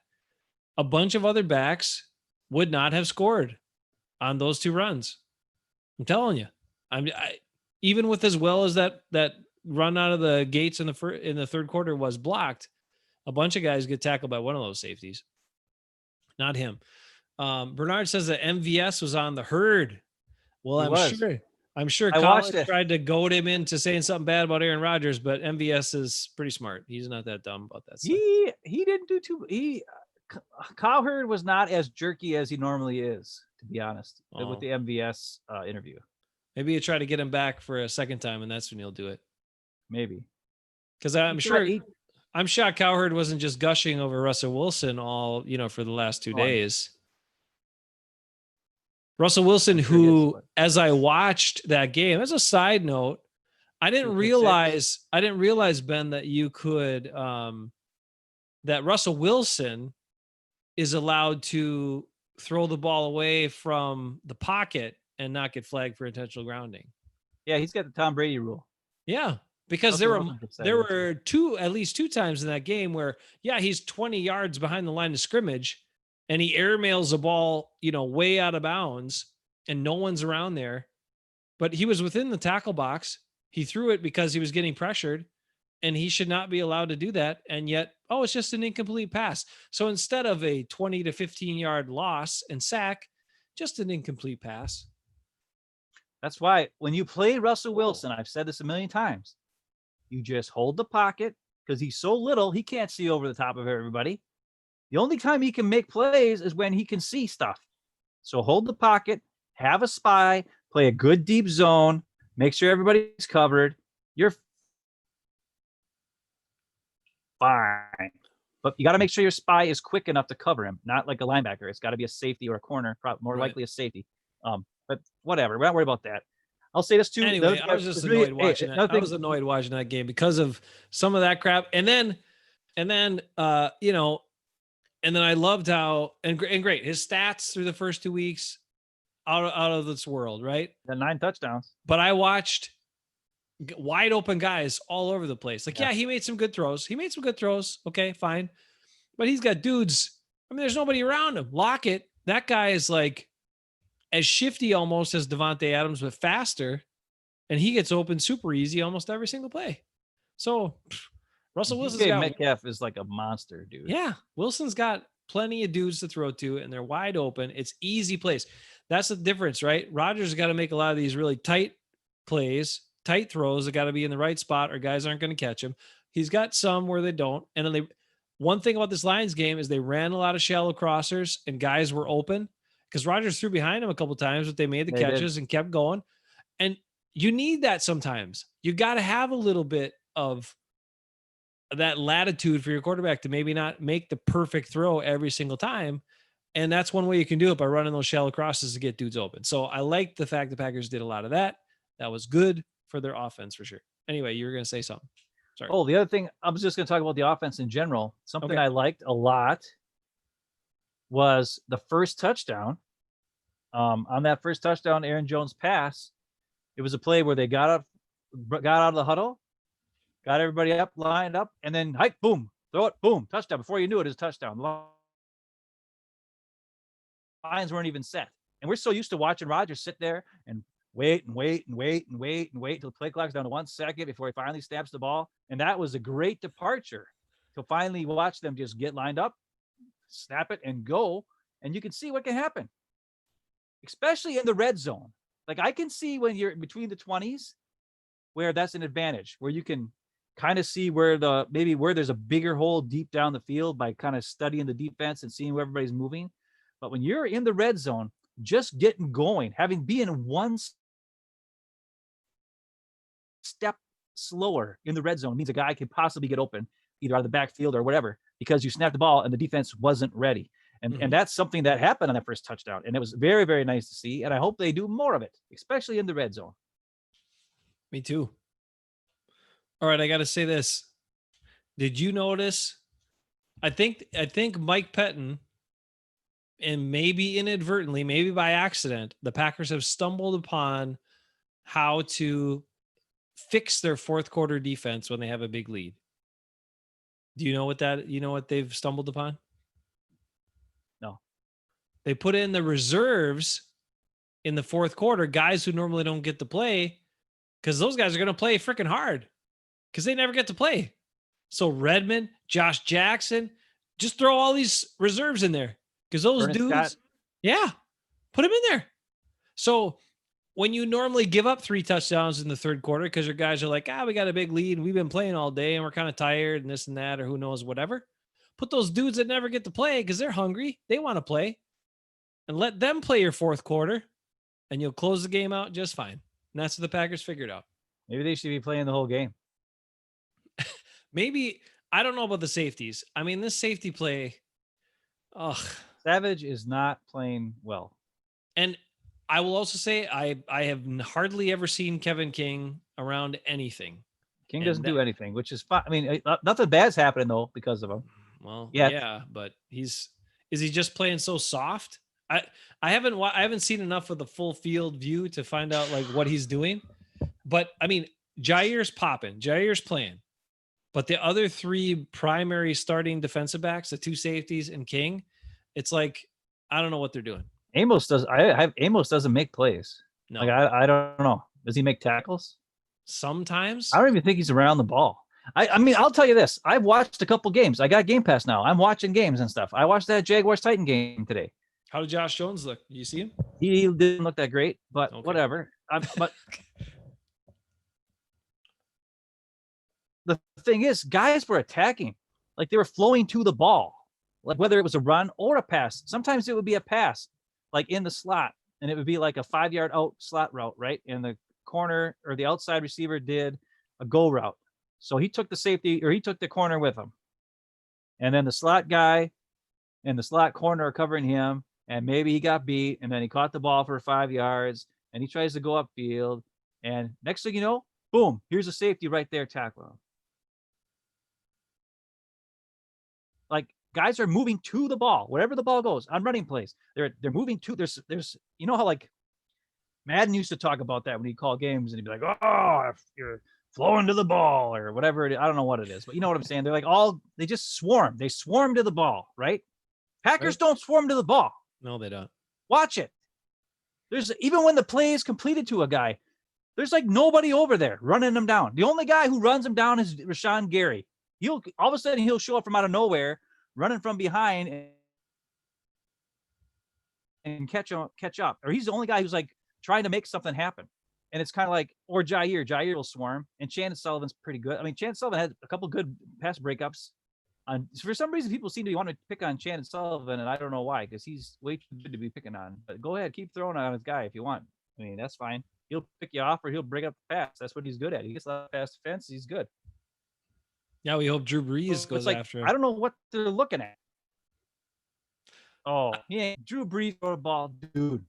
A bunch of other backs would not have scored on those 2 runs. I'm telling you. Even with as well as that run out of the gates in the third quarter was blocked, a bunch of guys get tackled by one of those safeties. Not him. Bernard says that MVS was on the herd. Well, He was. I'm sure I watched Colin it. tried to goad him into saying something bad about Aaron Rodgers, but MVS is pretty smart. He's not that dumb about that stuff. He didn't do too. Cowherd was not as jerky as he normally is, to be honest, with the MVS interview. Maybe you try to get him back for a second time, and that's when he'll do it. Maybe. Because I'm sure I'm shocked Cowherd wasn't just gushing over Russell Wilson all, for the last 2 days. Russell Wilson, who, as I watched that game, as a side note, I didn't realize, Ben, that you could, that Russell Wilson is allowed to throw the ball away from the pocket and not get flagged for intentional grounding. Yeah, he's got the Tom Brady rule. Yeah, because there were at least two times in that game where, he's 20 yards behind the line of scrimmage and he airmails a ball, way out of bounds and no one's around there, but he was within the tackle box. He threw it because he was getting pressured and he should not be allowed to do that. And yet, it's just an incomplete pass. So instead of a 20 to 15 yard loss and sack, just an incomplete pass. That's why when you play Russell Wilson, I've said this a million times, you just hold the pocket because he's so little, he can't see over the top of everybody. The only time he can make plays is when he can see stuff. So hold the pocket, have a spy, play a good deep zone, make sure everybody's covered. You're fine. But you got to make sure your spy is quick enough to cover him, not like a linebacker. It's got to be a safety or a corner, more likely a safety. But whatever, we're not worried about that. I'll say this too. Anyway, I was just annoyed watching that. I was annoyed watching that game because of some of that crap. And then I loved how and great his stats through the first 2 weeks out of this world, right? The 9 touchdowns. But I watched wide open guys all over the place. Like, he made some good throws. Okay, fine. But he's got dudes. I mean, there's nobody around him. Lockett, that guy is like as shifty almost as Devontae Adams, but faster. And he gets open super easy almost every single play. So Russell Wilson's got Metcalf is like a monster, dude. Yeah. Wilson's got plenty of dudes to throw to, and they're wide open. It's easy plays. That's the difference, right? Rodgers got to make a lot of these really tight plays, tight throws that got to be in the right spot or guys aren't going to catch him. He's got some where they don't. And then one thing about this Lions game is they ran a lot of shallow crossers and guys were open because Rodgers threw behind him a couple of times, but they made the catches and kept going. And you need that sometimes. You got to have a little bit of that latitude for your quarterback to maybe not make the perfect throw every single time. And that's one way you can do it, by running those shallow crosses to get dudes open. So I like the fact the Packers did a lot of that. That was good for their offense for sure. Anyway, you were going to say something. Sorry. Oh, the other thing, I was just going to talk about the offense in general. Something I liked a lot was the first touchdown. On that first touchdown, Aaron Jones pass, it was a play where they got out of the huddle, got everybody up, lined up, and then hike, boom, throw it, boom, touchdown. Before you knew it, it's a touchdown. Lines weren't even set. And we're so used to watching Rodgers sit there and wait until the play clock's down to 1 second before he finally snaps the ball. And that was a great departure to finally watch them just get lined up, snap it, and go. And you can see what can happen, especially in the red zone. Like, I can see when you're between the 20s where that's an advantage, where you can kind of see where there's a bigger hole deep down the field by kind of studying the defense and seeing where everybody's moving. But when you're in the red zone, just getting going, being one step slower in the red zone means a guy could possibly get open either out of the backfield or whatever, because you snapped the ball and the defense wasn't ready. And that's something that happened on that first touchdown. And it was very, very nice to see. And I hope they do more of it, especially in the red zone. Me too. All right, I got to say this. Did you notice? I think Mike Pettin, and maybe inadvertently, maybe by accident, the Packers have stumbled upon how to fix their fourth quarter defense when they have a big lead. Do you know what they've stumbled upon? No. They put in the reserves in the fourth quarter, guys who normally don't get to play, because those guys are going to play freaking hard because they never get to play. So Redmond, Josh Jackson, just throw all these reserves in there because those Ernest dudes, Scott. yeah, put them in there. So when you normally give up 3 touchdowns in the third quarter because your guys are like, we got a big lead, we've been playing all day and we're kind of tired and this and that, or who knows, whatever. Put those dudes that never get to play because they're hungry, they want to play, and let them play your fourth quarter, and you'll close the game out just fine. And that's what the Packers figured out. Maybe they should be playing the whole game. Maybe, I don't know about the safeties. I mean, this safety play, Savage is not playing well. And I will also say I have hardly ever seen Kevin King around anything. King doesn't do anything, which is fine. I mean, nothing bad's happening though because of him. Well, yeah, but is he just playing so soft? I haven't seen enough of the full field view to find out like what he's doing. But I mean, Jair's popping, Jair's playing. But the other 3 primary starting defensive backs, the 2 safeties and King, it's like, I don't know what they're doing. Amos doesn't make plays. No. Like I don't know. Does he make tackles? Sometimes. I don't even think he's around the ball. I mean, I'll tell you this. I've watched a couple games. I got Game Pass now. I'm watching games and stuff. I watched that Jaguars Titan game today. How did Josh Jones look? You see him? He didn't look that great, but whatever. But the thing is, guys were attacking. Like they were flowing to the ball. Like whether it was a run or a pass. Sometimes it would be a pass, like in the slot. And it would be like a 5-yard out slot route, right? And the corner or the outside receiver did a go route. So he took the safety or he took the corner with him. And then the slot guy and the slot corner are covering him. And maybe he got beat. And then he caught the ball for 5 yards. And he tries to go upfield. And next thing you know, boom, here's a safety right there tackling him. Like guys are moving to the ball, wherever the ball goes on running plays. They're moving to there's you know how like Madden used to talk about that when he'd call games and he'd be like, oh, if you're flowing to the ball or whatever it is. I don't know what it is, but you know what I'm saying? They're like they just swarm. They swarm to the ball, right? Packers don't swarm to the ball. No, they don't. Watch it. There's even when the play is completed to a guy, there's like nobody over there running them down. The only guy who runs him down is Rashawn Gary. All of a sudden he'll show up from out of nowhere, running from behind and catch up. Or he's the only guy who's like trying to make something happen. And it's kind of like, or Jair will swarm, and Shannon Sullivan's pretty good. I mean, Shannon Sullivan had a couple good pass breakups. For some reason, people seem to want to pick on Shannon Sullivan, and I don't know why, because he's way too good to be picking on. But go ahead, keep throwing on his guy if you want. I mean, that's fine. He'll pick you off or he'll break up the pass. That's what he's good at. He gets a lot of pass defense. He's good. Yeah, we hope Drew Brees goes after him. I don't know what they're looking at. Oh, he ain't Drew Brees for a ball, dude.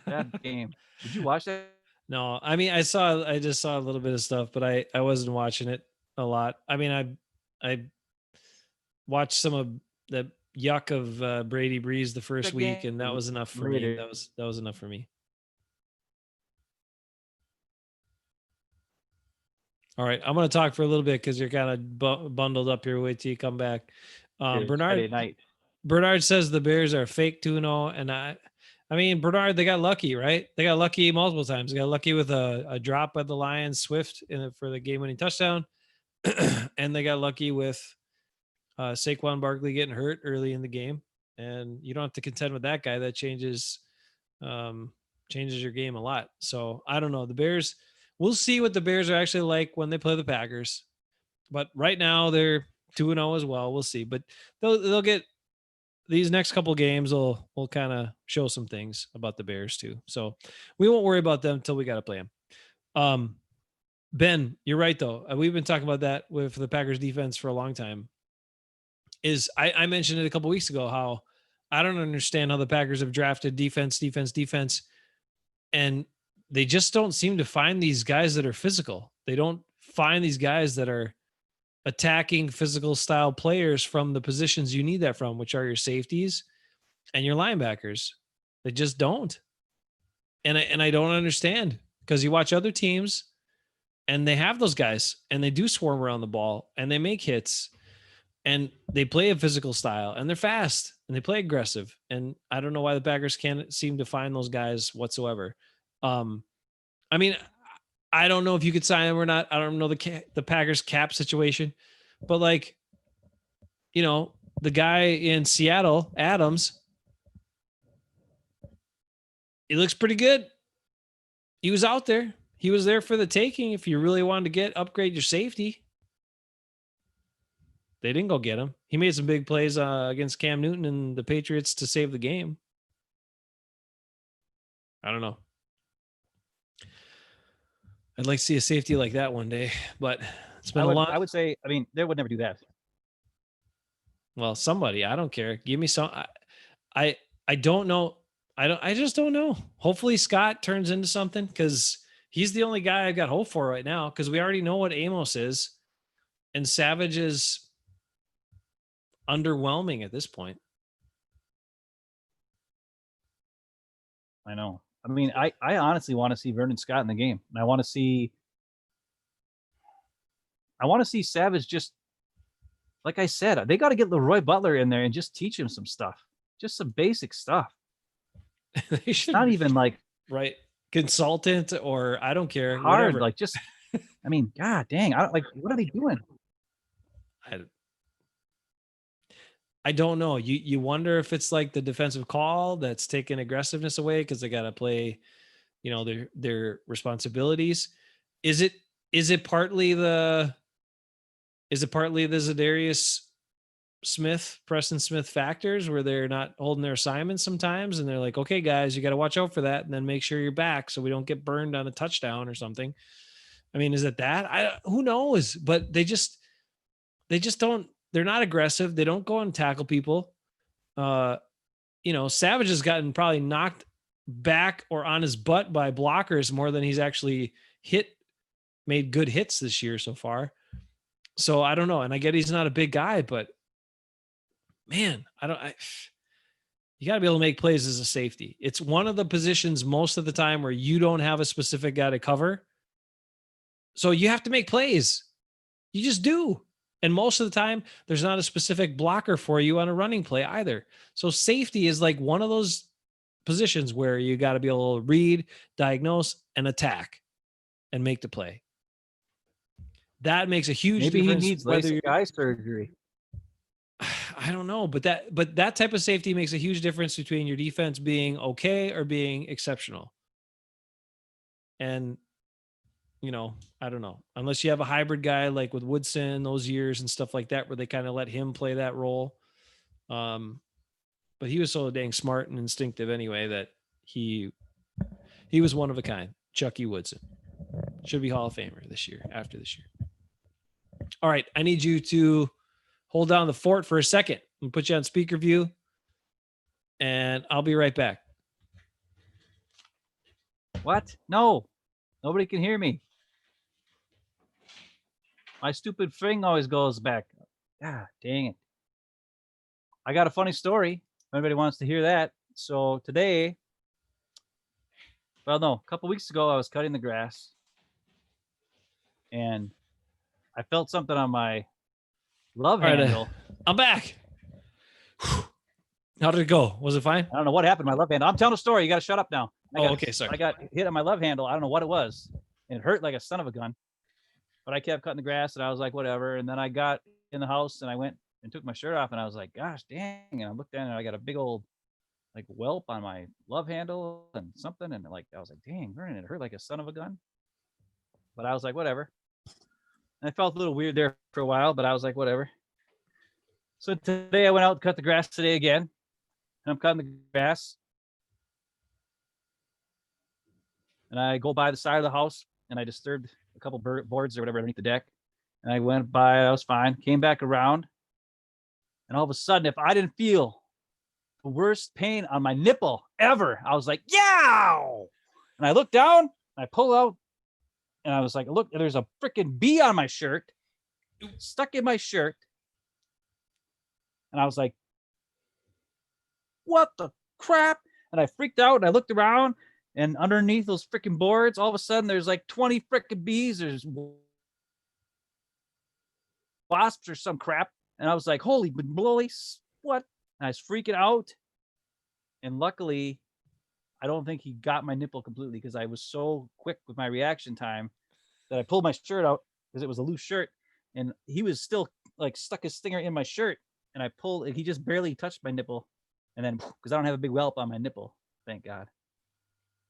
That game. Did you watch that? No, I mean, I just saw a little bit of stuff, but I wasn't watching it a lot. I mean, I watched some of the yuck of Brady Breeze the first week, and that was enough for me. That was enough for me. All right, I'm going to talk for a little bit because you're kind of bundled up here. Wait till you come back. Bernard says the Bears are fake 2-0, and I mean, Bernard, they got lucky, right? They got lucky multiple times. They got lucky with a drop by the Lions, Swift for the game-winning touchdown, and they got lucky with Saquon Barkley getting hurt early in the game. And you don't have to contend with that guy. That changes your game a lot. So I don't know. The Bears, we'll see what the Bears are actually like when they play the Packers. But right now they're 2-0 as well. We'll see. But they'll get these next couple games will kind of show some things about the Bears too. So we won't worry about them until we got to play them. Ben, you're right though. We've been talking about that with the Packers defense for a long time. I mentioned it a couple weeks ago, how I don't understand how the Packers have drafted defense, and they just don't seem to find these guys that are physical. They don't find these guys that are attacking physical style players from the positions you need that from, which are your safeties and your linebackers. They just don't. And I don't understand, because you watch other teams and they have those guys and they do swarm around the ball and they make hits and they play a physical style and they're fast and they play aggressive. And I don't know why the Packers can't seem to find those guys whatsoever. I mean, I don't know if you could sign him or not. I don't know the Packers cap situation, but like, the guy in Seattle, Adams, he looks pretty good. He was out there. He was there for the taking. If you really wanted to upgrade your safety, they didn't go get him. He made some big plays against Cam Newton and the Patriots to save the game. I don't know. I'd like to see a safety like that one day, but it's been a long. I would say, I mean, they would never do that. Well, somebody, I don't care. Give me some. I don't know. I just don't know. Hopefully Scott turns into something, because he's the only guy I've got hope for right now, because we already know what Amos is, and Savage is underwhelming at this point. I know. I mean, I honestly want to see Vernon Scott in the game. And I want to see Savage just, like I said, they got to get Leroy Butler in there and just teach him some stuff. Just some basic stuff. They should not even like right consultant, or I don't care. Hard, Whatever. like just I mean, god dang, I don't like, what are they doing? I don't know. You wonder if it's like the defensive call that's taking aggressiveness away because they got to play, their responsibilities. Is it partly the Zadarius Smith, Preston Smith factors, where they're not holding their assignments sometimes, and they're like, okay, guys, you got to watch out for that, and then make sure you're back so we don't get burned on a touchdown or something. I mean, is it that? Who knows? But they just don't. They're not aggressive. They don't go and tackle people. Savage has gotten probably knocked back or on his butt by blockers more than he's actually made good hits this year so far. So I don't know. And I get he's not a big guy, but man, you got to be able to make plays as a safety. It's one of the positions most of the time where you don't have a specific guy to cover. So you have to make plays. You just do. And most of the time, there's not a specific blocker for you on a running play either. So safety is like one of those positions where you got to be able to read, diagnose, and attack and make the play. That makes a huge difference. Maybe he needs LASIK eye surgery. I don't know, but that type of safety makes a huge difference between your defense being okay or being exceptional. And I don't know, unless you have a hybrid guy like with Woodson those years and stuff like that, where they kind of let him play that role. But he was so dang smart and instinctive anyway that he was one of a kind. Chucky Woodson should be Hall of Famer after this year. All right. I need you to hold down the fort for a second and put you on speaker view, and I'll be right back. What? No, nobody can hear me. My stupid thing always goes back. Ah, dang it. I got a funny story. If anybody wants to hear that. So today, a couple weeks ago, I was cutting the grass and I felt something on my love handle. I'm back. How did it go? Was it fine? I don't know what happened to my love handle. I'm telling a story. You got to shut up now. Okay, sorry. I got hit on my love handle. I don't know what it was. And it hurt like a son of a gun. But I kept cutting the grass and I was like, whatever. And then I got in the house and I went and took my shirt off and I was like, gosh, dang. And I looked down and I got a big old like whelp on my love handle and something. And like, I was like, dang, Vernon, it hurt like a son of a gun. But I was like, whatever. And I felt a little weird there for a while, but I was like, whatever. So today I went out and cut the grass today again. And I'm cutting the grass. And I go by the side of the house and I disturbed a couple boards or whatever underneath the deck. And I went by, I was fine, came back around. And all of a sudden, if I didn't feel the worst pain on my nipple ever, I was like, yow! And I looked down, I pull out, and I was like, look, there's a freaking bee on my shirt, stuck in my shirt. And I was like, what the crap? And I freaked out and I looked around, and underneath those freaking boards, all of a sudden there's like 20 freaking bees. There's wasps or some crap. And I was like, holy moly, what And I was freaking out. And luckily, I don't think he got my nipple completely because I was so quick with my reaction time that I pulled my shirt out because it was a loose shirt. And he was still like stuck his stinger in my shirt. And I pulled, and he just barely touched my nipple. And then, because I don't have a big whelp on my nipple, thank God.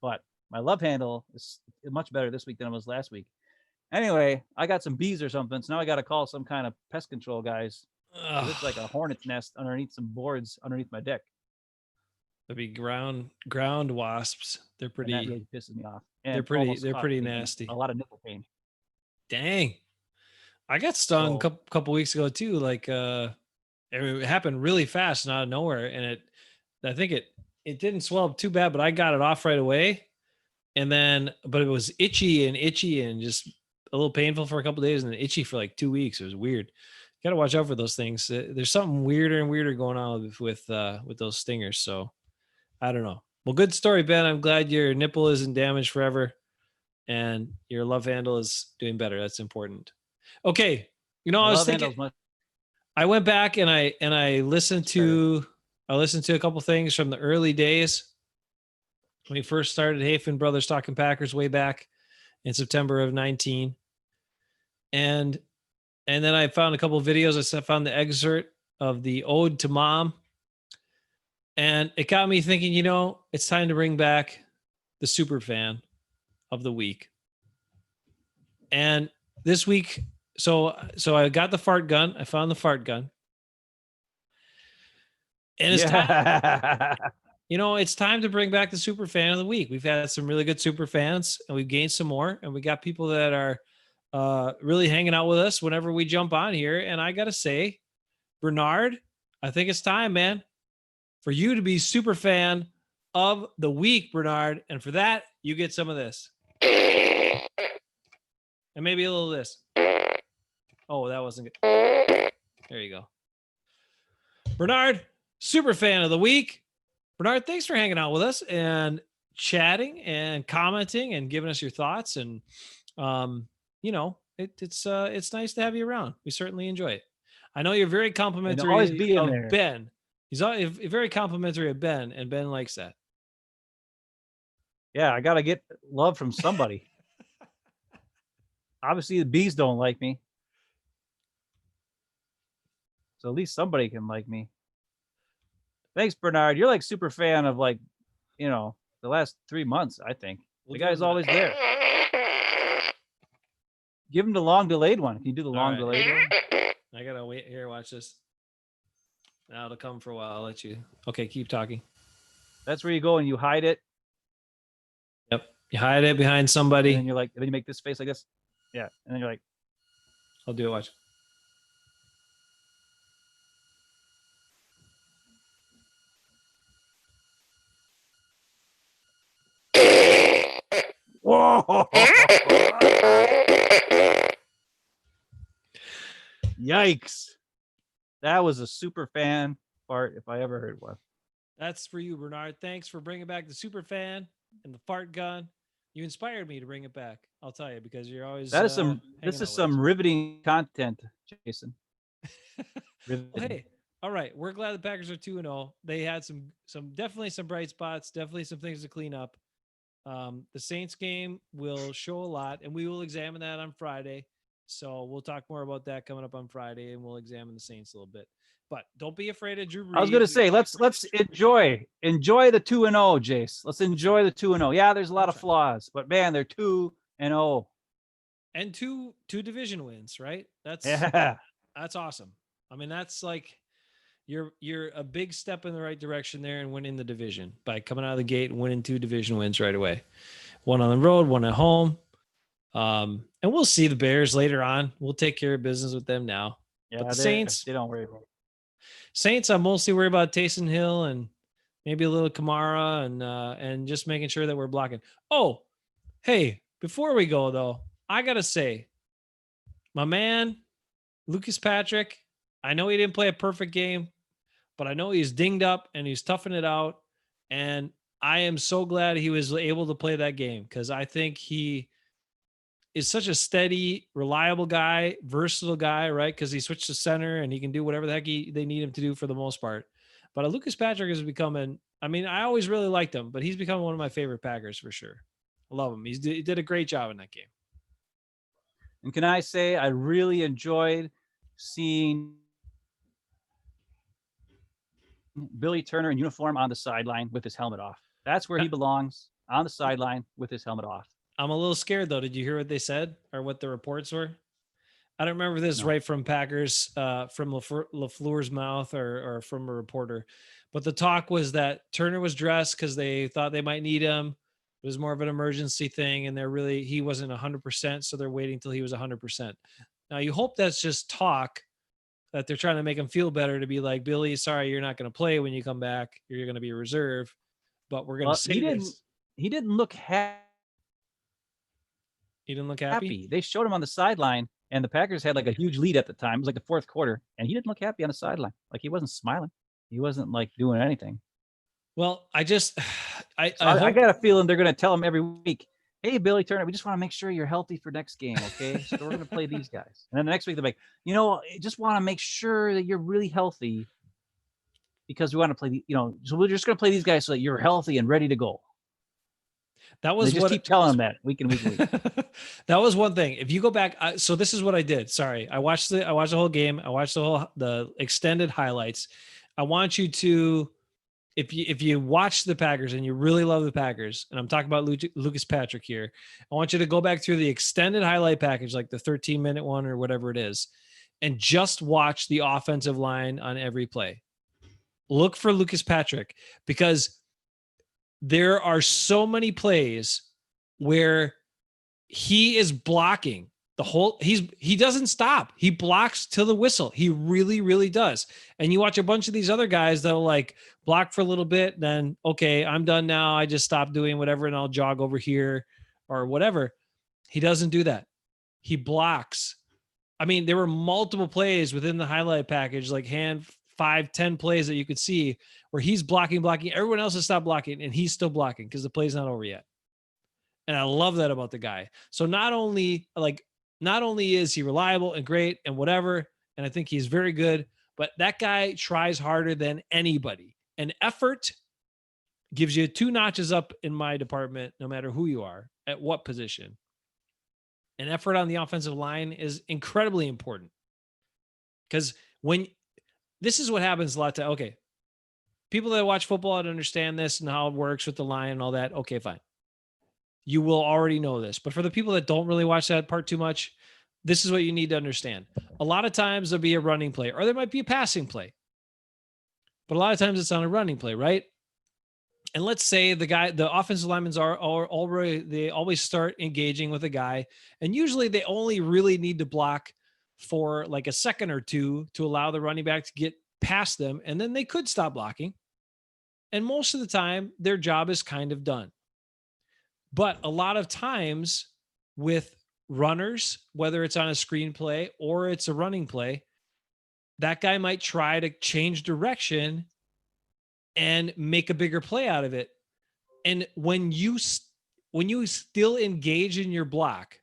But my love handle is much better this week than it was last week. Anyway, I got some bees or something, so now I got to call some kind of pest control guys. It's like a hornet's nest underneath some boards underneath my deck. That'd be ground wasps. They're pretty. And that really pisses me off. And they're pretty nasty. A lot of nipple pain. Dang, I got stung a couple weeks ago too. Like, it happened really fast and out of nowhere, and I think it didn't swell up too bad, but I got it off right away. And then, but it was itchy and just a little painful for a couple days, and then itchy for like 2 weeks. It was weird. Got to watch out for those things. There's something weirder and weirder going on with those stingers. So I don't know. Well, good story, Ben. I'm glad your nipple isn't damaged forever, and your love handle is doing better. That's important. Okay, I was thinking. I went back and I listened to a couple things from the early days when we first started Hafeman Brothers Talking Packers way back in September of 19. And then I found a couple of videos. I found the excerpt of the Ode to Mom. And it got me thinking, it's time to bring back the super fan of the week. And this week, so I got the fart gun. I found the fart gun. And it's time, it's time to bring back the super fan of the week. We've had some really good super fans, and we've gained some more, and we got people that are really hanging out with us whenever we jump on here. And I got to say, Bernard, I think it's time, man, for you to be super fan of the week, Bernard. And for that, you get some of this. And maybe a little of this. Oh, that wasn't good. There you go. Bernard, super fan of the week. Bernard, thanks for hanging out with us and chatting and commenting and giving us your thoughts. And, it's nice to have you around. We certainly enjoy it. I know you're very complimentary of Ben. He's very complimentary of Ben, and Ben likes that. Yeah, I got to get love from somebody. Obviously, the bees don't like me. So at least somebody can like me. Thanks, Bernard. You're like super fan of the last 3 months, I think. The guy's always there. Give him the long delayed one. Can you do the long delayed one? I gotta wait here. Watch this. Now it'll come for a while. I'll let you. Okay, keep talking. That's where you go and you hide it. Yep. You hide it behind somebody. And then then you make this face like this. Yeah. And then you're like, I'll do it. Watch. whoa. Yikes. That was a super fan fart if I ever heard one. That's for you, Bernard. Thanks for bringing back the super fan and the fart gun. You inspired me to bring it back. I'll tell you, because you're always. This is some riveting content, Jason. Well, hey, all right. We're glad the Packers are 2-0. They had some definitely some bright spots, definitely some things to clean up. The Saints game will show a lot, and we will examine that on Friday. So we'll talk more about that coming up on Friday, and we'll examine the Saints a little bit. But don't be afraid of Drew Brees. I was going to say, let's enjoy the 2-0, Jace. Let's enjoy the 2-0. Yeah, there's a lot of flaws, but man, they're 2-0. And two division wins, right? That's awesome. I mean, that's like you're a big step in the right direction there and winning the division by coming out of the gate and winning 2 division wins right away. One on the road, one at home. And we'll see the Bears later on. We'll take care of business with them now. Yeah, but the Saints, they don't worry about it. Saints, I'm mostly worried about Taysom Hill and maybe a little Kamara and just making sure that we're blocking. Oh, hey, before we go though, I gotta say, my man, Lucas Patrick, I know he didn't play a perfect game, but I know he's dinged up and he's toughing it out. And I am so glad he was able to play that game because I think he is such a steady, reliable guy, versatile guy, right? Because he switched to center and he can do whatever the heck they need him to do for the most part. But Lucas Patrick is becoming. I mean, I always really liked him, but he's becoming one of my favorite Packers for sure. I love him. He did a great job in that game. And can I say I really enjoyed seeing Billy Turner in uniform on the sideline with his helmet off. That's where he belongs, on the sideline with his helmet off. I'm a little scared though. Did you hear what they said or what the reports were? I don't remember this right from Packers, from LaFleur's mouth or from a reporter, but the talk was that Turner was dressed because they thought they might need him. It was more of an emergency thing, and he wasn't 100%, so they're waiting till he was 100%. Now you hope that's just talk, that they're trying to make him feel better, to be like, Billy, sorry, you're not going to play when you come back. You're going to be a reserve, but we're going to say this. He didn't look happy. He didn't look happy. They showed him on the sideline, and the Packers had like a huge lead at the time. It was like the fourth quarter, and he didn't look happy on the sideline. Like he wasn't smiling. He wasn't like doing anything. Well, I got a feeling they're going to tell him every week, hey, Billy Turner, we just want to make sure you're healthy for next game, okay? So we're going to play these guys. And then the next week they're like, just want to make sure that you're really healthy because we want to play, so we're just going to play these guys so that you're healthy and ready to go. That was they just keep telling them that week in, week in, week. That was one thing. If you go back, so this is what I did. Sorry, I watched the whole game. I watched the extended highlights. I want you to, if you watch the Packers and you really love the Packers, and I'm talking about Lucas Patrick here, I want you to go back through the extended highlight package, like the 13-minute one or whatever it is, and just watch the offensive line on every play. Look for Lucas Patrick, because there are so many plays where he is blocking the whole, he doesn't stop. He blocks till the whistle. He really, really does. And you watch a bunch of these other guys that'll like block for a little bit, then, okay, I'm done now. I just stop doing whatever and I'll jog over here or whatever. He doesn't do that. He blocks. I mean, there were multiple plays within the highlight package, like 5-10 plays that you could see where he's blocking. Everyone else has stopped blocking and he's still blocking because the play's not over yet. And I love that about the guy. So not only is he reliable and great and whatever, and I think he's very good, but that guy tries harder than anybody. And effort gives you 2 notches up in my department, no matter who you are, at what position. And effort on the offensive line is incredibly important. Because this is what happens a lot to, okay, people that watch football and understand this and how it works with the line and all that, okay, fine. You will already know this. But for the people that don't really watch that part too much, this is what you need to understand. A lot of times there'll be a running play, or there might be a passing play. But a lot of times it's on a running play, right? And let's say the offensive linemen they always start engaging with a guy. And usually they only really need to block for like a second or two to allow the running back to get past them. And then they could stop blocking. And most of the time, their job is kind of done. But a lot of times with runners, whether it's on a screen play or it's a running play, that guy might try to change direction and make a bigger play out of it. And when you still engage in your block,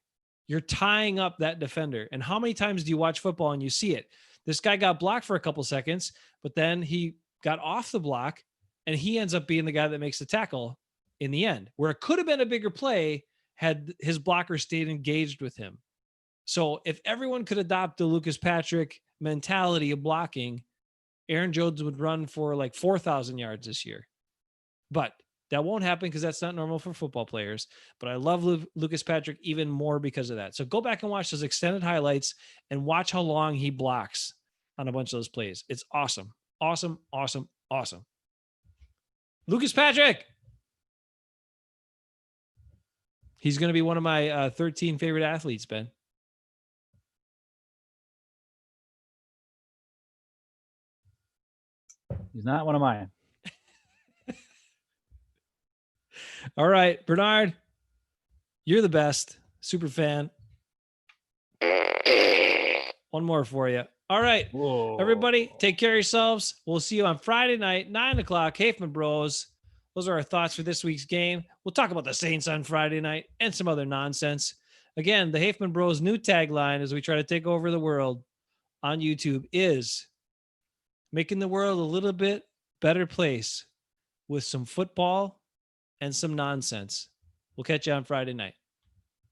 you're tying up that defender. And how many times do you watch football and you see it? This guy got blocked for a couple seconds, but then he got off the block and he ends up being the guy that makes the tackle in the end, where it could have been a bigger play had his blocker stayed engaged with him. So if everyone could adopt the Lucas Patrick mentality of blocking, Aaron Jones would run for like 4,000 yards this year. But that won't happen because that's not normal for football players. But I love Lucas Patrick even more because of that. So go back and watch those extended highlights and watch how long he blocks on a bunch of those plays. It's awesome. Awesome, awesome, awesome. Lucas Patrick. He's going to be one of my 13 favorite athletes, Ben. He's not one of mine. All right, Bernard, you're the best. Super fan. One more for you. All right, Whoa. Everybody, take care of yourselves. We'll see you on Friday night, 9 o'clock, Hafeman Bros. Those are our thoughts for this week's game. We'll talk about the Saints on Friday night and some other nonsense. Again, the Hafeman Bros new tagline as we try to take over the world on YouTube is making the world a little bit better place with some football and some nonsense. We'll catch you on Friday night.